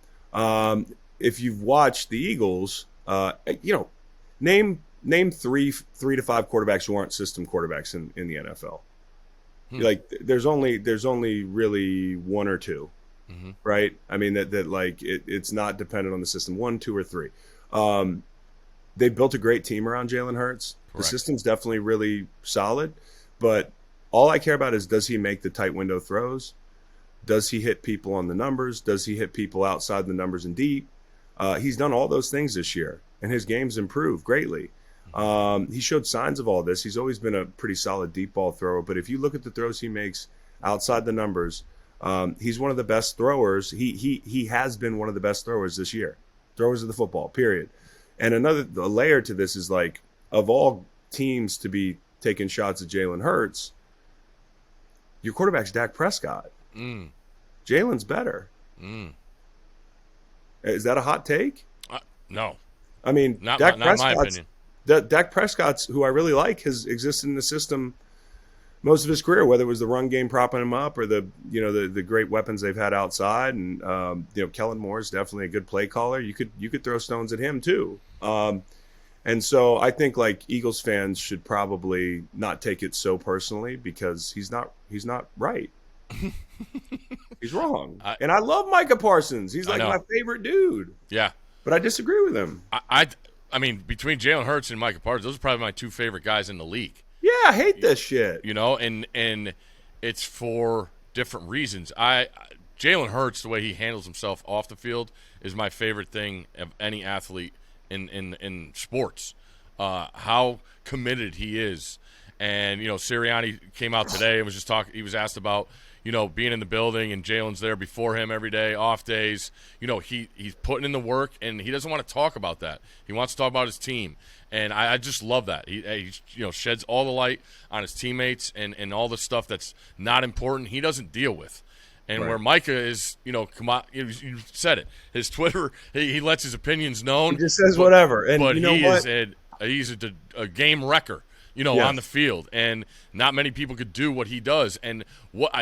[SPEAKER 1] If you've watched the Eagles, name 3 to 5 quarterbacks who aren't system quarterbacks in the NFL. Like there's only really 1 or 2, right? I mean that like it's not dependent on the system. 1, 2, or 3. They built a great team around Jalen Hurts. Correct. The system's definitely really solid, but all I care about is, does he make the tight window throws? Does he hit people on the numbers? Does he hit people outside the numbers and deep? He's done all those things this year, and his game's improved greatly. He showed signs of all this. He's always been a pretty solid deep ball thrower, but if you look at the throws he makes outside the numbers, he's one of the best throwers. He has been one of the best throwers this year. Throwers of the football, period. And a layer to this is, like, of all teams to be taking shots at Jalen Hurts, your quarterback's Dak Prescott. Jalen's better. Is that a hot take?
[SPEAKER 3] No.
[SPEAKER 1] I mean,
[SPEAKER 3] not my opinion.
[SPEAKER 1] Dak Prescott's, who I really like, has existed in the system most of his career, whether it was the run game propping him up or the great weapons they've had outside. And Kellen Moore is definitely a good play caller. You could throw stones at him too. And so I think, like, Eagles fans should probably not take it so personally, because he's not right. He's wrong. And I love Micah Parsons. He's like my favorite dude.
[SPEAKER 3] Yeah.
[SPEAKER 1] But I disagree with him.
[SPEAKER 3] I mean, between Jalen Hurts and Micah Parsons, those are probably my 2 favorite guys in the league.
[SPEAKER 1] Yeah, I hate this shit.
[SPEAKER 3] And it's for different reasons. Jalen Hurts, the way he handles himself off the field, is my favorite thing of any athlete in sports. How committed he is. And, Sirianni came out today and was just talking. He was asked about, being in the building, and Jalen's there before him every day, off days. He's putting in the work, and he doesn't want to talk about that. He wants to talk about his team. And I just love that. He sheds all the light on his teammates and all the stuff that's not important he doesn't deal with. And where Micah is, come on, you said it. His Twitter, he lets his opinions known.
[SPEAKER 1] He just says whatever. And
[SPEAKER 3] but
[SPEAKER 1] you know
[SPEAKER 3] he's a game wrecker, on the field. And not many people could do what he does. And what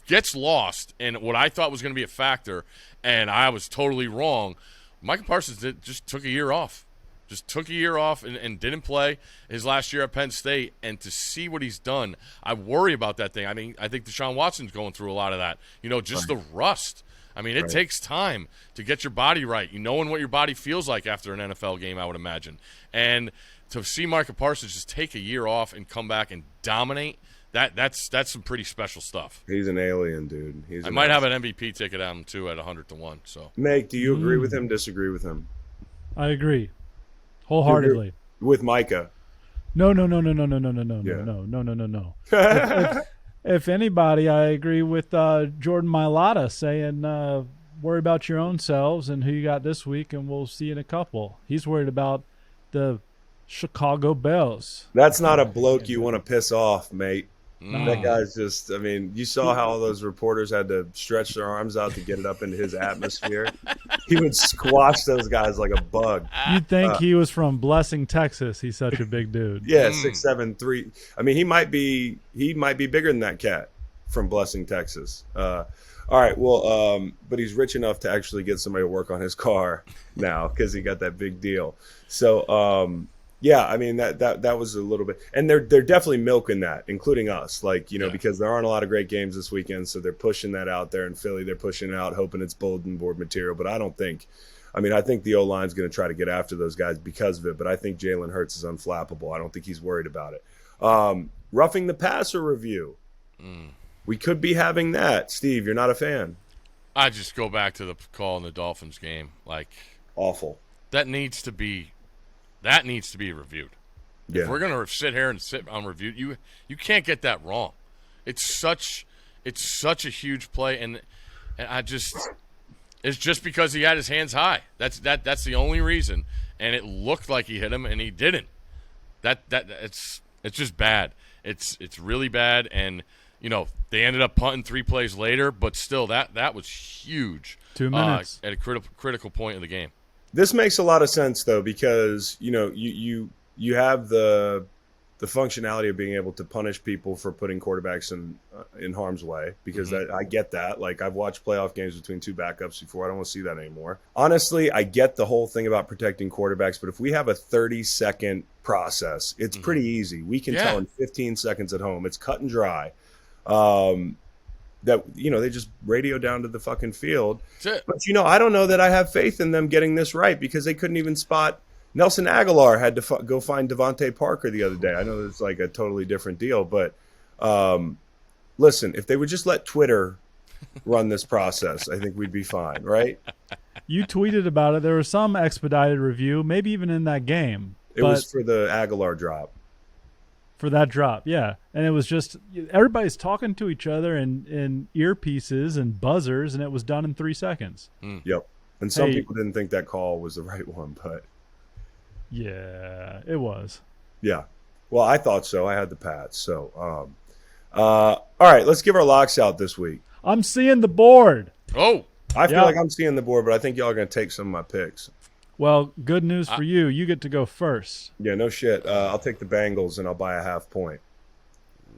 [SPEAKER 3] gets lost, and what I thought was going to be a factor, and I was totally wrong, Micah Parsons just took a year off. Just took a year off and didn't play his last year at Penn State. And to see what he's done, I worry about that thing. I mean, I think Deshaun Watson's going through a lot of that. Just the rust. I mean, it takes time to get your body right. Knowing what your body feels like after an NFL game, I would imagine. And to see Micah Parsons just take a year off and come back and dominate, that's some pretty special stuff.
[SPEAKER 1] He's an alien, dude.
[SPEAKER 3] I might have an MVP ticket on him too at 100-1. So,
[SPEAKER 1] Meg, do you agree with him? Disagree with him?
[SPEAKER 2] I agree, wholeheartedly.
[SPEAKER 1] With Micah?
[SPEAKER 2] No. If anybody, I agree with Jordan Mailata saying, worry about your own selves and who you got this week, and we'll see in a couple. He's worried about the Chicago Bears.
[SPEAKER 1] That's not a bloke you want to piss off, mate. That guy's just, I mean, you saw how all those reporters had to stretch their arms out to get it up into his atmosphere. He would squash those guys like a bug.
[SPEAKER 2] You'd think he was from Blessing, Texas. He's such a big dude.
[SPEAKER 1] Yeah, 6'7", 3. I mean, he might be bigger than that cat from Blessing, Texas. All right, well, but he's rich enough to actually get somebody to work on his car now because he got that big deal. So, yeah, I mean that was a little bit, and they're definitely milking that, including us, because there aren't a lot of great games this weekend, so they're pushing that out there in Philly. They're pushing it out, hoping it's bulletin board material. But I think the O-line's going to try to get after those guys because of it. But I think Jalen Hurts is unflappable. I don't think he's worried about it. Roughing the passer review, we could be having that. Steve, you're not a fan.
[SPEAKER 3] I just go back to the call in the Dolphins game,
[SPEAKER 1] awful.
[SPEAKER 3] That needs to be reviewed.
[SPEAKER 1] Yeah.
[SPEAKER 3] If we're going to sit here and sit on review, you can't get that wrong. It's such a huge play, and it's just because he had his hands high. That's the only reason, and it looked like he hit him, and he didn't. It's just bad. It's really bad, and they ended up punting 3 plays later, but still that was huge.
[SPEAKER 2] 2 minutes
[SPEAKER 3] at a critical point of the game.
[SPEAKER 1] This makes a lot of sense though, because you have the functionality of being able to punish people for putting quarterbacks in harm's way, because I get that. Like, I've watched playoff games between two backups before. I don't want to see that anymore. Honestly, I get the whole thing about protecting quarterbacks, but if we have a 30-second process, it's pretty easy. We can tell in 15 seconds at home. It's cut and dry. That they just radio down to the fucking field. But I don't know that I have faith in them getting this right, because they couldn't even spot. Nelson Aguilar had to go find Devontae Parker the other day. I know it's like a totally different deal, but listen, if they would just let Twitter run this process, I think we'd be fine, right?
[SPEAKER 2] You tweeted about it. There was some expedited review, maybe even in that game.
[SPEAKER 1] It was for the Aguilar drop.
[SPEAKER 2] For that drop, yeah. And it was just everybody's talking to each other in earpieces and buzzers, and it was done in 3 seconds.
[SPEAKER 1] Yep. And some people didn't think that call was the right one, but
[SPEAKER 2] yeah, it was.
[SPEAKER 1] Yeah. Well, I thought so. I had the Pats. So, all right, let's give our locks out this week.
[SPEAKER 2] I'm seeing the board.
[SPEAKER 3] Oh.
[SPEAKER 1] I feel like I'm seeing the board, but I think y'all are going to take some of my picks.
[SPEAKER 2] Well, good news for you. You get to go first.
[SPEAKER 1] Yeah, no shit. I'll take the Bengals, and I'll buy a half point.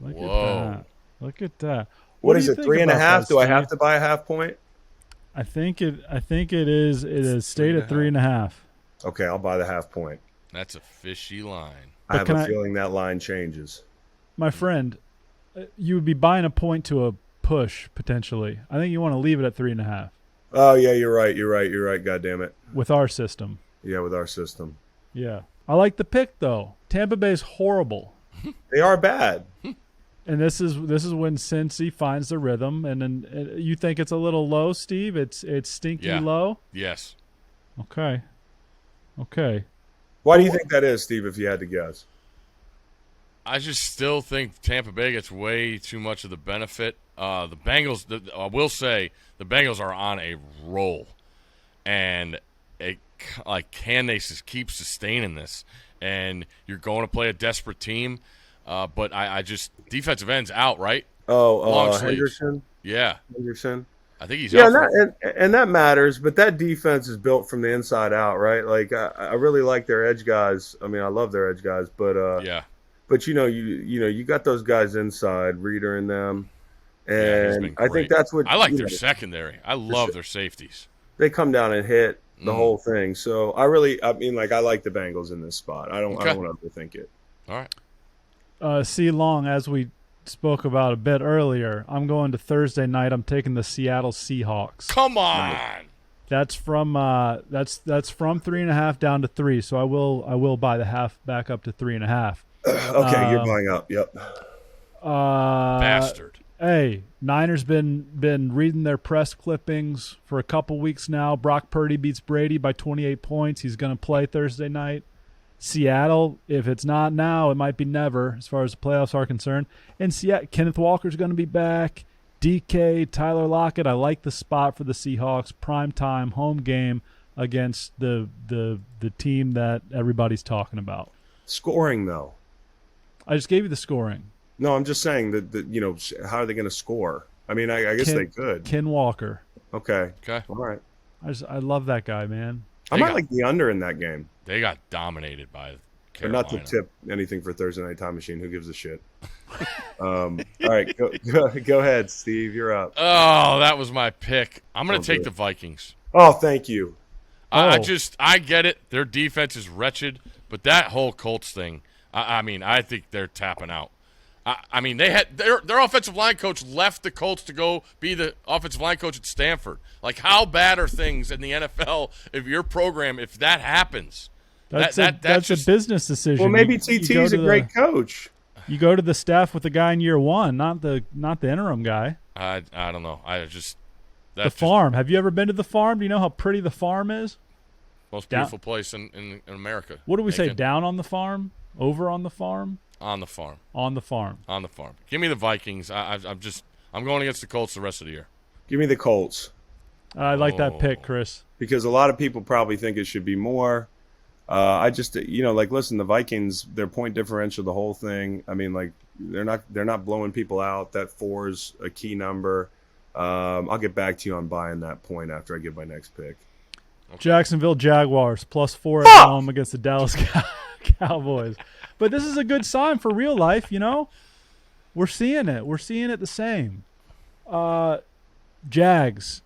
[SPEAKER 2] Look at that. Look at that.
[SPEAKER 1] What is it, 3.5? Do I have to buy a half point?
[SPEAKER 2] I think it is. It is stayed at 3.5.
[SPEAKER 1] Okay, I'll buy the half point.
[SPEAKER 3] That's a fishy line.
[SPEAKER 1] I have a feeling that line changes.
[SPEAKER 2] My friend, you would be buying a point to a push, potentially. I think you want to leave it at 3.5.
[SPEAKER 1] Oh, yeah, you're right. God damn it.
[SPEAKER 2] With our system.
[SPEAKER 1] Yeah, with our system.
[SPEAKER 2] Yeah. I like the pick, though. Tampa Bay's horrible.
[SPEAKER 1] They are bad.
[SPEAKER 2] And this is when Cincy finds the rhythm. And then you think it's a little low, Steve? It's stinky low?
[SPEAKER 3] Yes.
[SPEAKER 2] Okay.
[SPEAKER 1] Why do you think that is, Steve, if you had to guess?
[SPEAKER 3] I just still think Tampa Bay gets way too much of the benefit. The Bengals, I will say, the Bengals are on a roll. And can they keep sustaining this? And you're going to play a desperate team. But I just – defensive end's out, right?
[SPEAKER 1] Oh, Henderson?
[SPEAKER 3] Yeah.
[SPEAKER 1] Henderson?
[SPEAKER 3] I think he's out.
[SPEAKER 1] And that matters, but that defense is built from the inside out, right? Like, I really like their edge guys. I mean, I love their edge guys, but
[SPEAKER 3] yeah.
[SPEAKER 1] But you got those guys inside, Reader and them, and I think that's what
[SPEAKER 3] I like their secondary. I love their safeties.
[SPEAKER 1] They come down and hit the whole thing. So I like the Bengals in this spot. I don't want to overthink it.
[SPEAKER 3] All right.
[SPEAKER 2] C. Long, as we spoke about a bit earlier, I'm going to Thursday night. I'm taking the Seattle Seahawks.
[SPEAKER 3] Come on.
[SPEAKER 2] That's from that's from 3.5 down to 3. So I will buy the half back up to 3.5.
[SPEAKER 1] Okay, you're buying up. Yep.
[SPEAKER 3] Bastard.
[SPEAKER 2] Hey, Niners been reading their press clippings for a couple weeks now. Brock Purdy beats Brady by 28 points. He's going to play Thursday night. Seattle, if it's not now, it might be never as far as the playoffs are concerned. And Seattle, Kenneth Walker's going to be back. DK, Tyler Lockett. I like the spot for the Seahawks. Primetime home game against the team that everybody's talking about.
[SPEAKER 1] Scoring, though.
[SPEAKER 2] I just gave you the scoring.
[SPEAKER 1] No, I'm just saying that how are they going to score? I mean, I guess they could.
[SPEAKER 2] Ken Walker.
[SPEAKER 1] Okay. All right.
[SPEAKER 2] I love that guy, man.
[SPEAKER 1] I might like the under in that game.
[SPEAKER 3] They got dominated by Carolina.
[SPEAKER 1] But not to tip anything for Thursday Night Time Machine. Who gives a shit? All right, go ahead, Steve. You're up.
[SPEAKER 3] Oh, that was my pick. I'm going to take the Vikings.
[SPEAKER 1] Oh, thank you.
[SPEAKER 3] I get it. Their defense is wretched, but that whole Colts thing, I think they're tapping out. I mean, they had their offensive line coach left the Colts to go be the offensive line coach at Stanford. Like, how bad are things in the NFL if your program, if that happens?
[SPEAKER 2] That's a business decision.
[SPEAKER 1] Well, maybe TT's a great coach.
[SPEAKER 2] You go to the staff with the guy in year one, not the interim guy.
[SPEAKER 3] I don't know.
[SPEAKER 2] The farm. Have you ever been to the farm? Do you know how pretty the farm is?
[SPEAKER 3] Most beautiful place in America.
[SPEAKER 2] What do we say? Down on the farm? Over on the farm?
[SPEAKER 3] On the farm.
[SPEAKER 2] On the farm.
[SPEAKER 3] On the farm. Give me the Vikings. I'm going against the Colts the rest of the year.
[SPEAKER 1] Give me the Colts.
[SPEAKER 2] I like that pick, Chris.
[SPEAKER 1] Because a lot of people probably think it should be more. Listen, the Vikings, their point differential, the whole thing. I mean, like, they're not blowing people out. That 4 is a key number. I'll get back to you on buying that point after I give my next pick.
[SPEAKER 3] Okay.
[SPEAKER 2] Jacksonville Jaguars +4 at home against the Dallas Cowboys. But this is a good sign for real life, you know? We're seeing it. We're seeing it the same. Jags.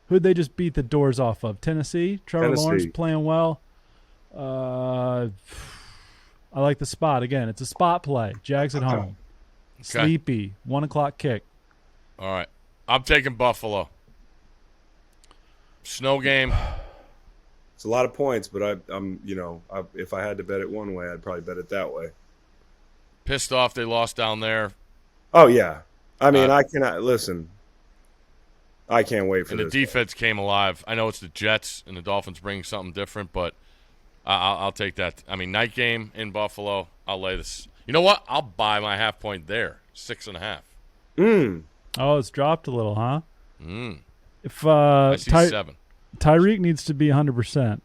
[SPEAKER 2] Who'd they just beat the doors off of? Tennessee? Trevor Lawrence playing well. I like the spot. Again, it's a spot play. Jags at home.
[SPEAKER 3] Okay.
[SPEAKER 2] Sleepy. 1 o'clock kick.
[SPEAKER 3] All right. I'm taking Buffalo. Snow game.
[SPEAKER 1] It's a lot of points, but I'm if I had to bet it one way, I'd probably bet it that way.
[SPEAKER 3] Pissed off they lost down there.
[SPEAKER 1] Oh, yeah. I mean, I cannot – listen, I can't wait for this.
[SPEAKER 3] And the defense came alive. I know it's the Jets and the Dolphins bringing something different, but I'll take that. I mean, night game in Buffalo, I'll lay this. You know what? I'll buy my half point there, 6.5.
[SPEAKER 2] Oh, it's dropped a little, huh? If
[SPEAKER 3] I see 7.
[SPEAKER 2] Tyreek needs to be 100%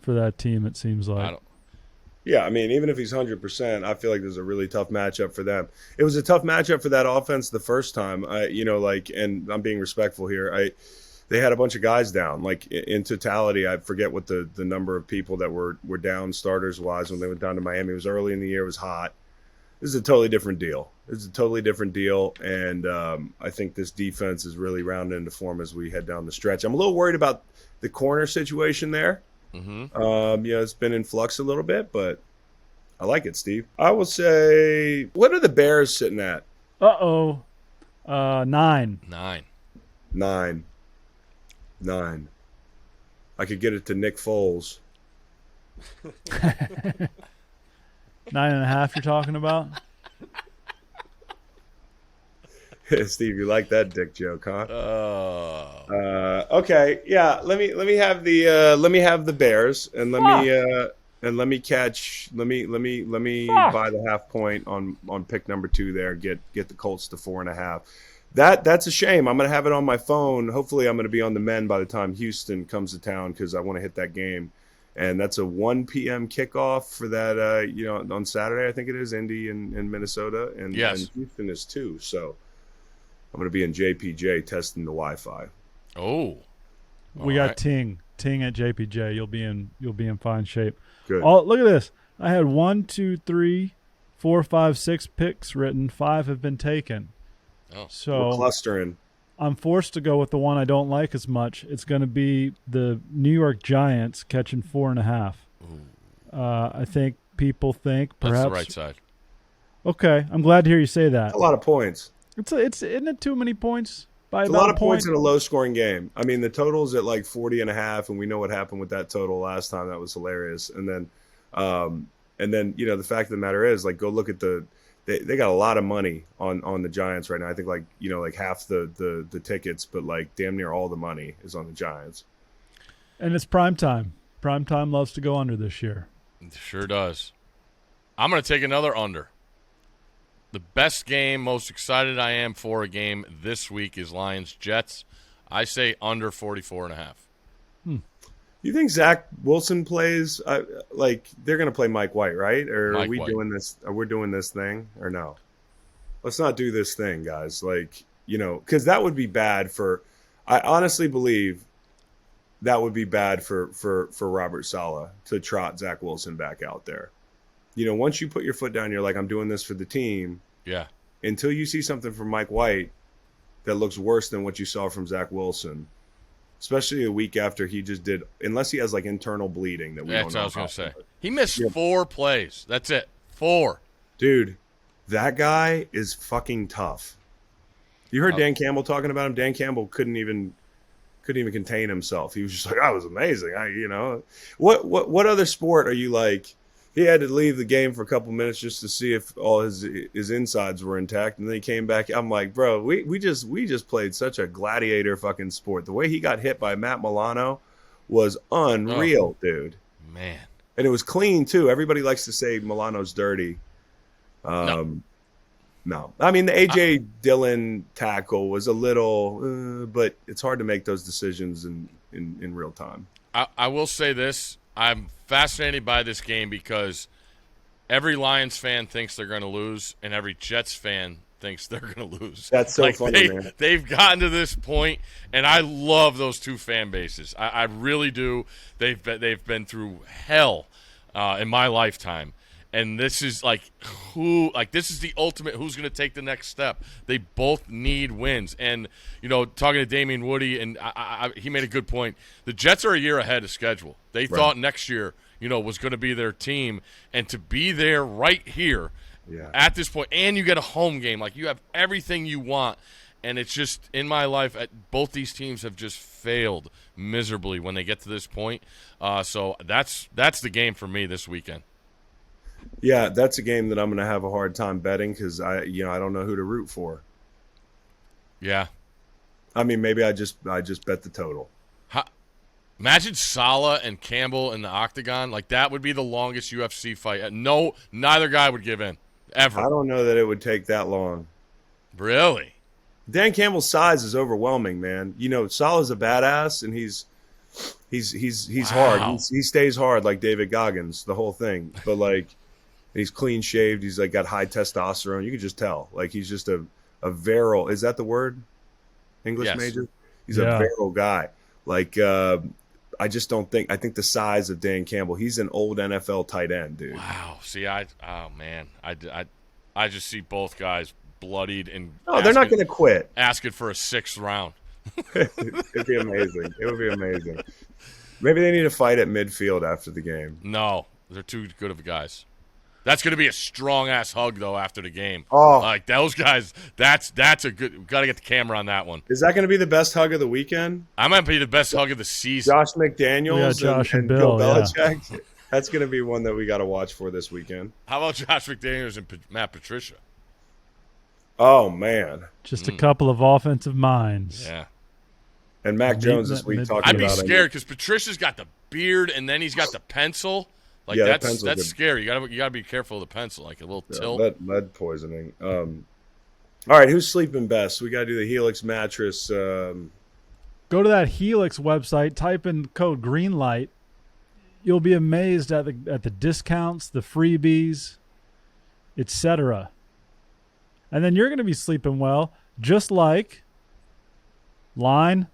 [SPEAKER 2] for that team, it seems like.
[SPEAKER 1] Yeah, I mean, even if he's 100%, I feel like there's a really tough matchup for them. It was a tough matchup for that offense the first time. And I'm being respectful here. They had a bunch of guys down. Like in totality, I forget what the number of people that were down starters wise when they went down to Miami. It was early in the year. It was hot. This is a totally different deal. And I think this defense is really rounded into form as we head down the stretch. I'm a little worried about the corner situation there. It's been in flux a little bit, but I like it, Steve. I will say, what are the Bears sitting at?
[SPEAKER 2] 9.
[SPEAKER 3] 9.
[SPEAKER 1] I could get it to Nick Foles.
[SPEAKER 2] 9.5 you're talking about?
[SPEAKER 1] Steve, you like that dick joke, huh? Okay, yeah. Let me have the Bears, and let me buy the half point on pick number 2 there. Get the Colts to 4.5. That's a shame. I'm gonna have it on my phone. Hopefully, I'm gonna be on the men by the time Houston comes to town because I want to hit that game. And that's a 1 p.m. kickoff for that. On Saturday, I think it is Indy and Minnesota, and Houston is too. So I'm going to be in JPJ testing the Wi-Fi.
[SPEAKER 3] Oh,
[SPEAKER 2] we got Ting at JPJ. You'll be in fine shape.
[SPEAKER 1] Good.
[SPEAKER 2] Oh, look at this. I had 1, 2, 3, 4, 5, 6 picks written. 5 have been taken.
[SPEAKER 3] Oh,
[SPEAKER 2] so
[SPEAKER 1] we're clustering.
[SPEAKER 2] I'm forced to go with the one I don't like as much. It's going to be the New York Giants catching 4.5. I think people think perhaps
[SPEAKER 3] that's the right side.
[SPEAKER 2] Okay, I'm glad to hear you say that.
[SPEAKER 1] A lot of points.
[SPEAKER 2] Isn't it too many points? By
[SPEAKER 1] it's a lot of points in a low-scoring game. I mean, the total's at like 40.5, and we know what happened with that total last time. That was hilarious. And then, the fact of the matter is, like, go look at They got a lot of money on the Giants right now. I think like half the tickets, but like damn near all the money is on the Giants.
[SPEAKER 2] And it's prime time. Prime time loves to go under this year.
[SPEAKER 3] It sure does. I'm going to take another under. The best game, most excited I am for a game this week is Lions-Jets. I say under 44.5.
[SPEAKER 1] You think Zach Wilson plays they're going to play Mike White, right? Or
[SPEAKER 3] Mike
[SPEAKER 1] are we
[SPEAKER 3] White.
[SPEAKER 1] doing this? Are we doing this thing or no? Let's not do this thing, guys. Because that would be bad for. I honestly believe that would be bad for Robert Saleh to trot Zach Wilson back out there. Once you put your foot down, you're like, I'm doing this for the team.
[SPEAKER 3] Yeah.
[SPEAKER 1] Until you see something from Mike White that looks worse than what you saw from Zach Wilson. Especially a week after he just did, unless he has like internal bleeding that we don't know.
[SPEAKER 3] That's what I was going
[SPEAKER 1] about.
[SPEAKER 3] to say. He missed 4 plays. That's it. 4.
[SPEAKER 1] Dude, that guy is fucking tough. You heard Dan Campbell talking about him. Dan Campbell couldn't even contain himself. He was just like, "I was amazing." What other sport are you like? He had to leave the game for a couple minutes just to see if all his insides were intact, and then he came back. I'm like, bro, we just played such a gladiator fucking sport. The way he got hit by Matt Milano was unreal, dude.
[SPEAKER 3] Man,
[SPEAKER 1] and it was clean too. Everybody likes to say Milano's dirty. No, I mean the AJ Dillon tackle was a little, but it's hard to make those decisions in real time.
[SPEAKER 3] I will say this. I'm fascinated by this game because every Lions fan thinks they're going to lose, and every Jets fan thinks they're going to lose.
[SPEAKER 1] That's so funny, man.
[SPEAKER 3] They've gotten to this point, and I love those two fan bases. I really do. They've been through hell in my lifetime. And this is this is the ultimate who's going to take the next step. They both need wins. And, talking to Damian Woody, and he made a good point. The Jets are a year ahead of schedule. They thought next year, was going to be their team. And to be there right here at this point, and you get a home game, like you have everything you want. And it's just, in my life, both these teams have just failed miserably when they get to this point. So that's the game for me this weekend.
[SPEAKER 1] Yeah, that's a game that I'm going to have a hard time betting because I don't know who to root for.
[SPEAKER 3] Yeah,
[SPEAKER 1] I mean, maybe I just bet the total.
[SPEAKER 3] Imagine Salah and Campbell in the octagon. Like, that would be the longest UFC fight. No, neither guy would give in ever.
[SPEAKER 1] I don't know that it would take that long.
[SPEAKER 3] Really?
[SPEAKER 1] Dan Campbell's size is overwhelming, man. Salah's a badass, and he's hard. He stays hard like David Goggins, the whole thing. But like, he's clean shaved. He's like got high testosterone. You can just tell. Like, he's just a virile. Is that the word? English major. He's a virile guy. Like, I just don't think. I think the size of Dan Campbell. He's an old NFL tight end, dude.
[SPEAKER 3] Wow. See, I just see both guys bloodied and.
[SPEAKER 1] Oh, they're not going to quit.
[SPEAKER 3] Asking for a 6th round.
[SPEAKER 1] It'd be amazing. It would be amazing. Maybe they need to fight at midfield after the game.
[SPEAKER 3] No, they're too good of guys. That's going to be a strong-ass hug, though, after the game.
[SPEAKER 1] Oh.
[SPEAKER 3] Like, those guys, that's a good – we've got to get the camera on that one.
[SPEAKER 1] Is that going to be the best hug of the weekend?
[SPEAKER 3] I might be the best hug of the season.
[SPEAKER 1] Josh McDaniels
[SPEAKER 2] Josh
[SPEAKER 1] and Bill Belichick. Yeah. That's going to be one that we got to watch for this weekend.
[SPEAKER 3] How about Josh McDaniels and Matt Patricia?
[SPEAKER 1] Oh, man.
[SPEAKER 2] Just a couple of offensive minds.
[SPEAKER 3] Yeah.
[SPEAKER 1] And Mac Jones this week talking about it.
[SPEAKER 3] I'd be scared because Patricia's got the beard and then he's got the pencil. Like, that's scary. You gotta be careful of the pencil, like a little tilt.
[SPEAKER 1] Lead poisoning. All right, who's sleeping best? We got to do the Helix mattress.
[SPEAKER 2] Go to that Helix website, type in code Greenlight. You'll be amazed at the discounts, the freebies, etc. And then you're going to be sleeping well, just like Line.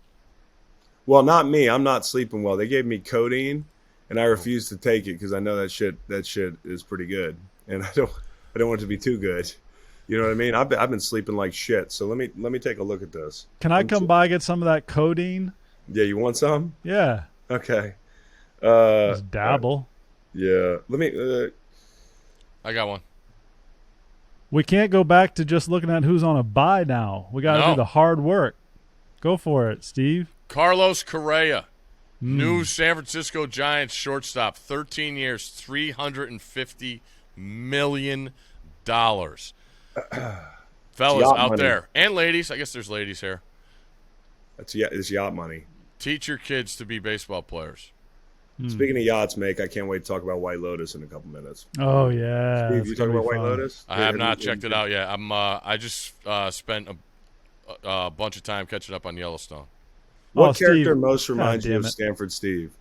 [SPEAKER 1] Well, not me. I'm not sleeping well. They gave me codeine, and I refuse to take it because I know that shit is pretty good, and I don't want it to be too good. You know what I mean? I've been sleeping like shit. So let me take a look at this.
[SPEAKER 2] Can I come by and get some of that codeine?
[SPEAKER 1] Yeah, you want some?
[SPEAKER 2] Yeah.
[SPEAKER 1] Okay.
[SPEAKER 2] Just dabble.
[SPEAKER 1] Yeah. Let me.
[SPEAKER 3] I got one.
[SPEAKER 2] We can't go back to just looking at who's on a bye now. We got to do the hard work. Go for it, Steve.
[SPEAKER 3] Carlos Correa, new San Francisco Giants shortstop, 13 years, $350 million. Fellas out
[SPEAKER 1] money.
[SPEAKER 3] there, and ladies, I guess there's ladies here.
[SPEAKER 1] It's yacht money.
[SPEAKER 3] Teach your kids to be baseball players.
[SPEAKER 1] Speaking of yachts, Mike, I can't wait to talk about White Lotus in a couple minutes.
[SPEAKER 2] Oh, yeah.
[SPEAKER 1] Steve, you talking about White Lotus?
[SPEAKER 3] I have not checked it out yet. I just spent a bunch of time catching up on Yellowstone.
[SPEAKER 1] What character most reminds you of Stanford Steve?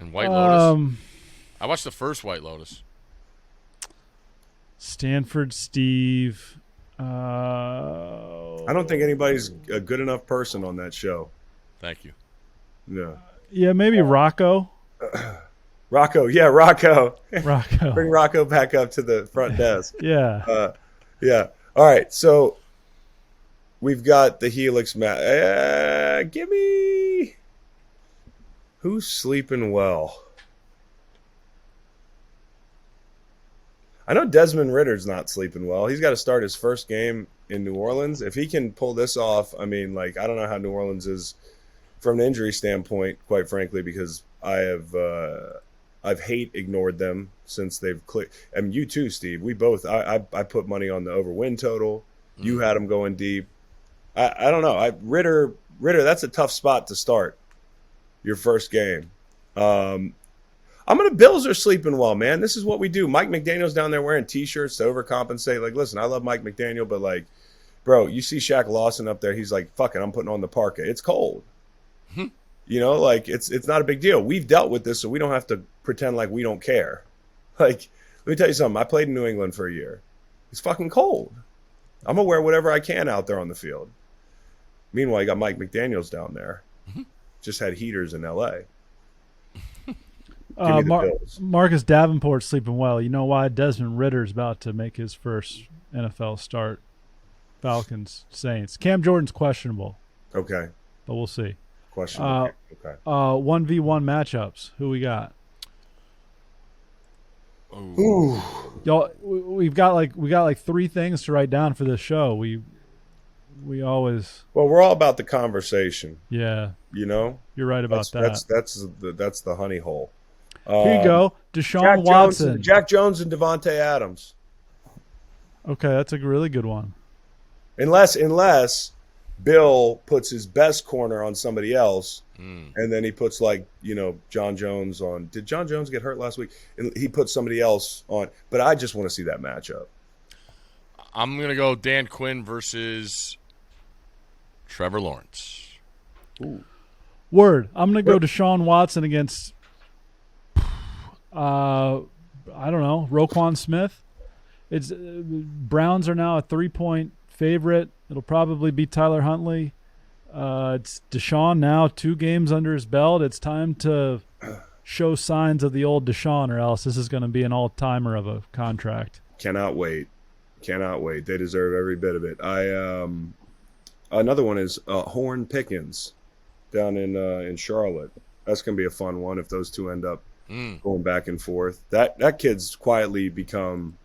[SPEAKER 3] And White Lotus? I watched the first White Lotus.
[SPEAKER 2] Stanford Steve.
[SPEAKER 1] I don't think anybody's a good enough person on that show.
[SPEAKER 3] Thank you.
[SPEAKER 1] Yeah.
[SPEAKER 2] Yeah, maybe Rocco.
[SPEAKER 1] Rocco. Yeah, Rocco.
[SPEAKER 2] Rocco.
[SPEAKER 1] Bring Rocco back up to the front desk.
[SPEAKER 2] Yeah.
[SPEAKER 1] Yeah. All right. So we've got the Helix match. Give me who's sleeping well. I know Desmond Ritter's not sleeping well. He's got to start his first game in New Orleans. If he can pull this off, I mean, like, I don't know how New Orleans is from an injury standpoint, quite frankly, because I've hate ignored them since they've clicked. I mean, you too, Steve. We both. I put money on the over win total. You had them going deep. I don't know. Ritter. That's a tough spot to start your first game. Bills are sleeping well, man. This is what we do. Mike McDaniel's down there wearing T-shirts to overcompensate. Like, listen, I love Mike McDaniel, but like, bro, you see Shaq Lawson up there. He's like, fuck it, I'm putting on the parka. It's cold. You know, like it's not a big deal. We've dealt with this, so we don't have to pretend like we don't care. Like, let me tell you something. I played in New England for a year. It's fucking cold. I'm gonna wear whatever I can out there on the field. Meanwhile, you got Mike McDaniels down there. Just had heaters in L.A.
[SPEAKER 2] Marcus Davenport's sleeping well. You know why? Desmond Ritter's about to make his first NFL start. Falcons, Saints. Cam Jordan's questionable.
[SPEAKER 1] Okay.
[SPEAKER 2] But we'll see.
[SPEAKER 1] Questionable. Okay.
[SPEAKER 2] 1v1 matchups. Who we got?
[SPEAKER 1] Ooh.
[SPEAKER 2] Y'all, we got like 3 things to write down for this show. We always.
[SPEAKER 1] Well, we're all about the conversation.
[SPEAKER 2] Yeah.
[SPEAKER 1] You know.
[SPEAKER 2] You're right about that.
[SPEAKER 1] That's the honey hole.
[SPEAKER 2] Here you go, Deshaun Watson,
[SPEAKER 1] Jack Jones, and Devontae Adams.
[SPEAKER 2] Okay, that's a really good one.
[SPEAKER 1] Unless Bill puts his best corner on somebody else, and then he puts John Jones on. Did John Jones get hurt last week? And he puts somebody else on. But I just want to see that matchup.
[SPEAKER 3] I'm gonna go Dan Quinn versus Trevor Lawrence.
[SPEAKER 1] Ooh.
[SPEAKER 2] Word. I'm gonna go Deshaun Watson against. I don't know, Roquan Smith. It's Browns are now a 3-point favorite. It'll probably be Tyler Huntley. It's Deshaun now, 2 games under his belt. It's time to show signs of the old Deshaun, or else this is going to be an all-timer of a contract.
[SPEAKER 1] Cannot wait. They deserve every bit of it. Another one is Horn Pickens down in Charlotte. That's going to be a fun one if those two end up going back and forth. That kid's quietly become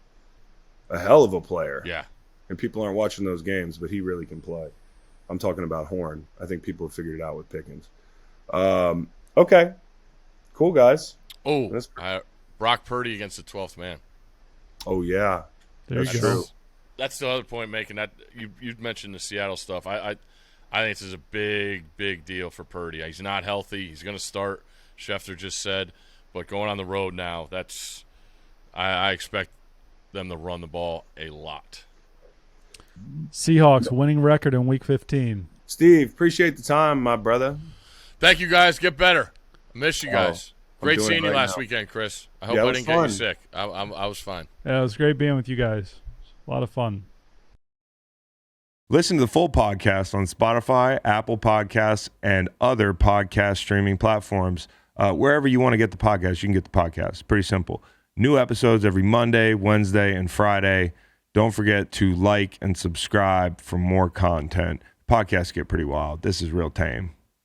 [SPEAKER 1] a hell of a player.
[SPEAKER 3] Yeah.
[SPEAKER 1] And people aren't watching those games, but he really can play. I'm talking about Horn. I think people have figured it out with Pickens. Okay. Cool, guys.
[SPEAKER 3] Oh, Brock Purdy against the 12th man.
[SPEAKER 1] Oh, yeah.
[SPEAKER 2] That's true.
[SPEAKER 3] That's the other point making. That you mentioned the Seattle stuff. I think this is a big deal for Purdy. He's not healthy. He's going to start, Schefter just said. But going on the road now, I expect them to run the ball a lot.
[SPEAKER 2] Seahawks winning record in Week 15.
[SPEAKER 1] Steve, appreciate the time, my brother.
[SPEAKER 3] Thank you, guys. Get better. I miss you guys. Great seeing you last
[SPEAKER 1] now.
[SPEAKER 3] weekend, Chris. I hope I didn't get you sick. I was fine.
[SPEAKER 2] Yeah, it was great being with you guys. A lot of fun.
[SPEAKER 4] Listen to the full podcast on Spotify, Apple Podcasts, and other podcast streaming platforms. Wherever you want to get the podcast, you can get the podcast. Pretty simple. New episodes every Monday, Wednesday, and Friday. Don't forget to like and subscribe for more content. Podcasts get pretty wild. This is real tame.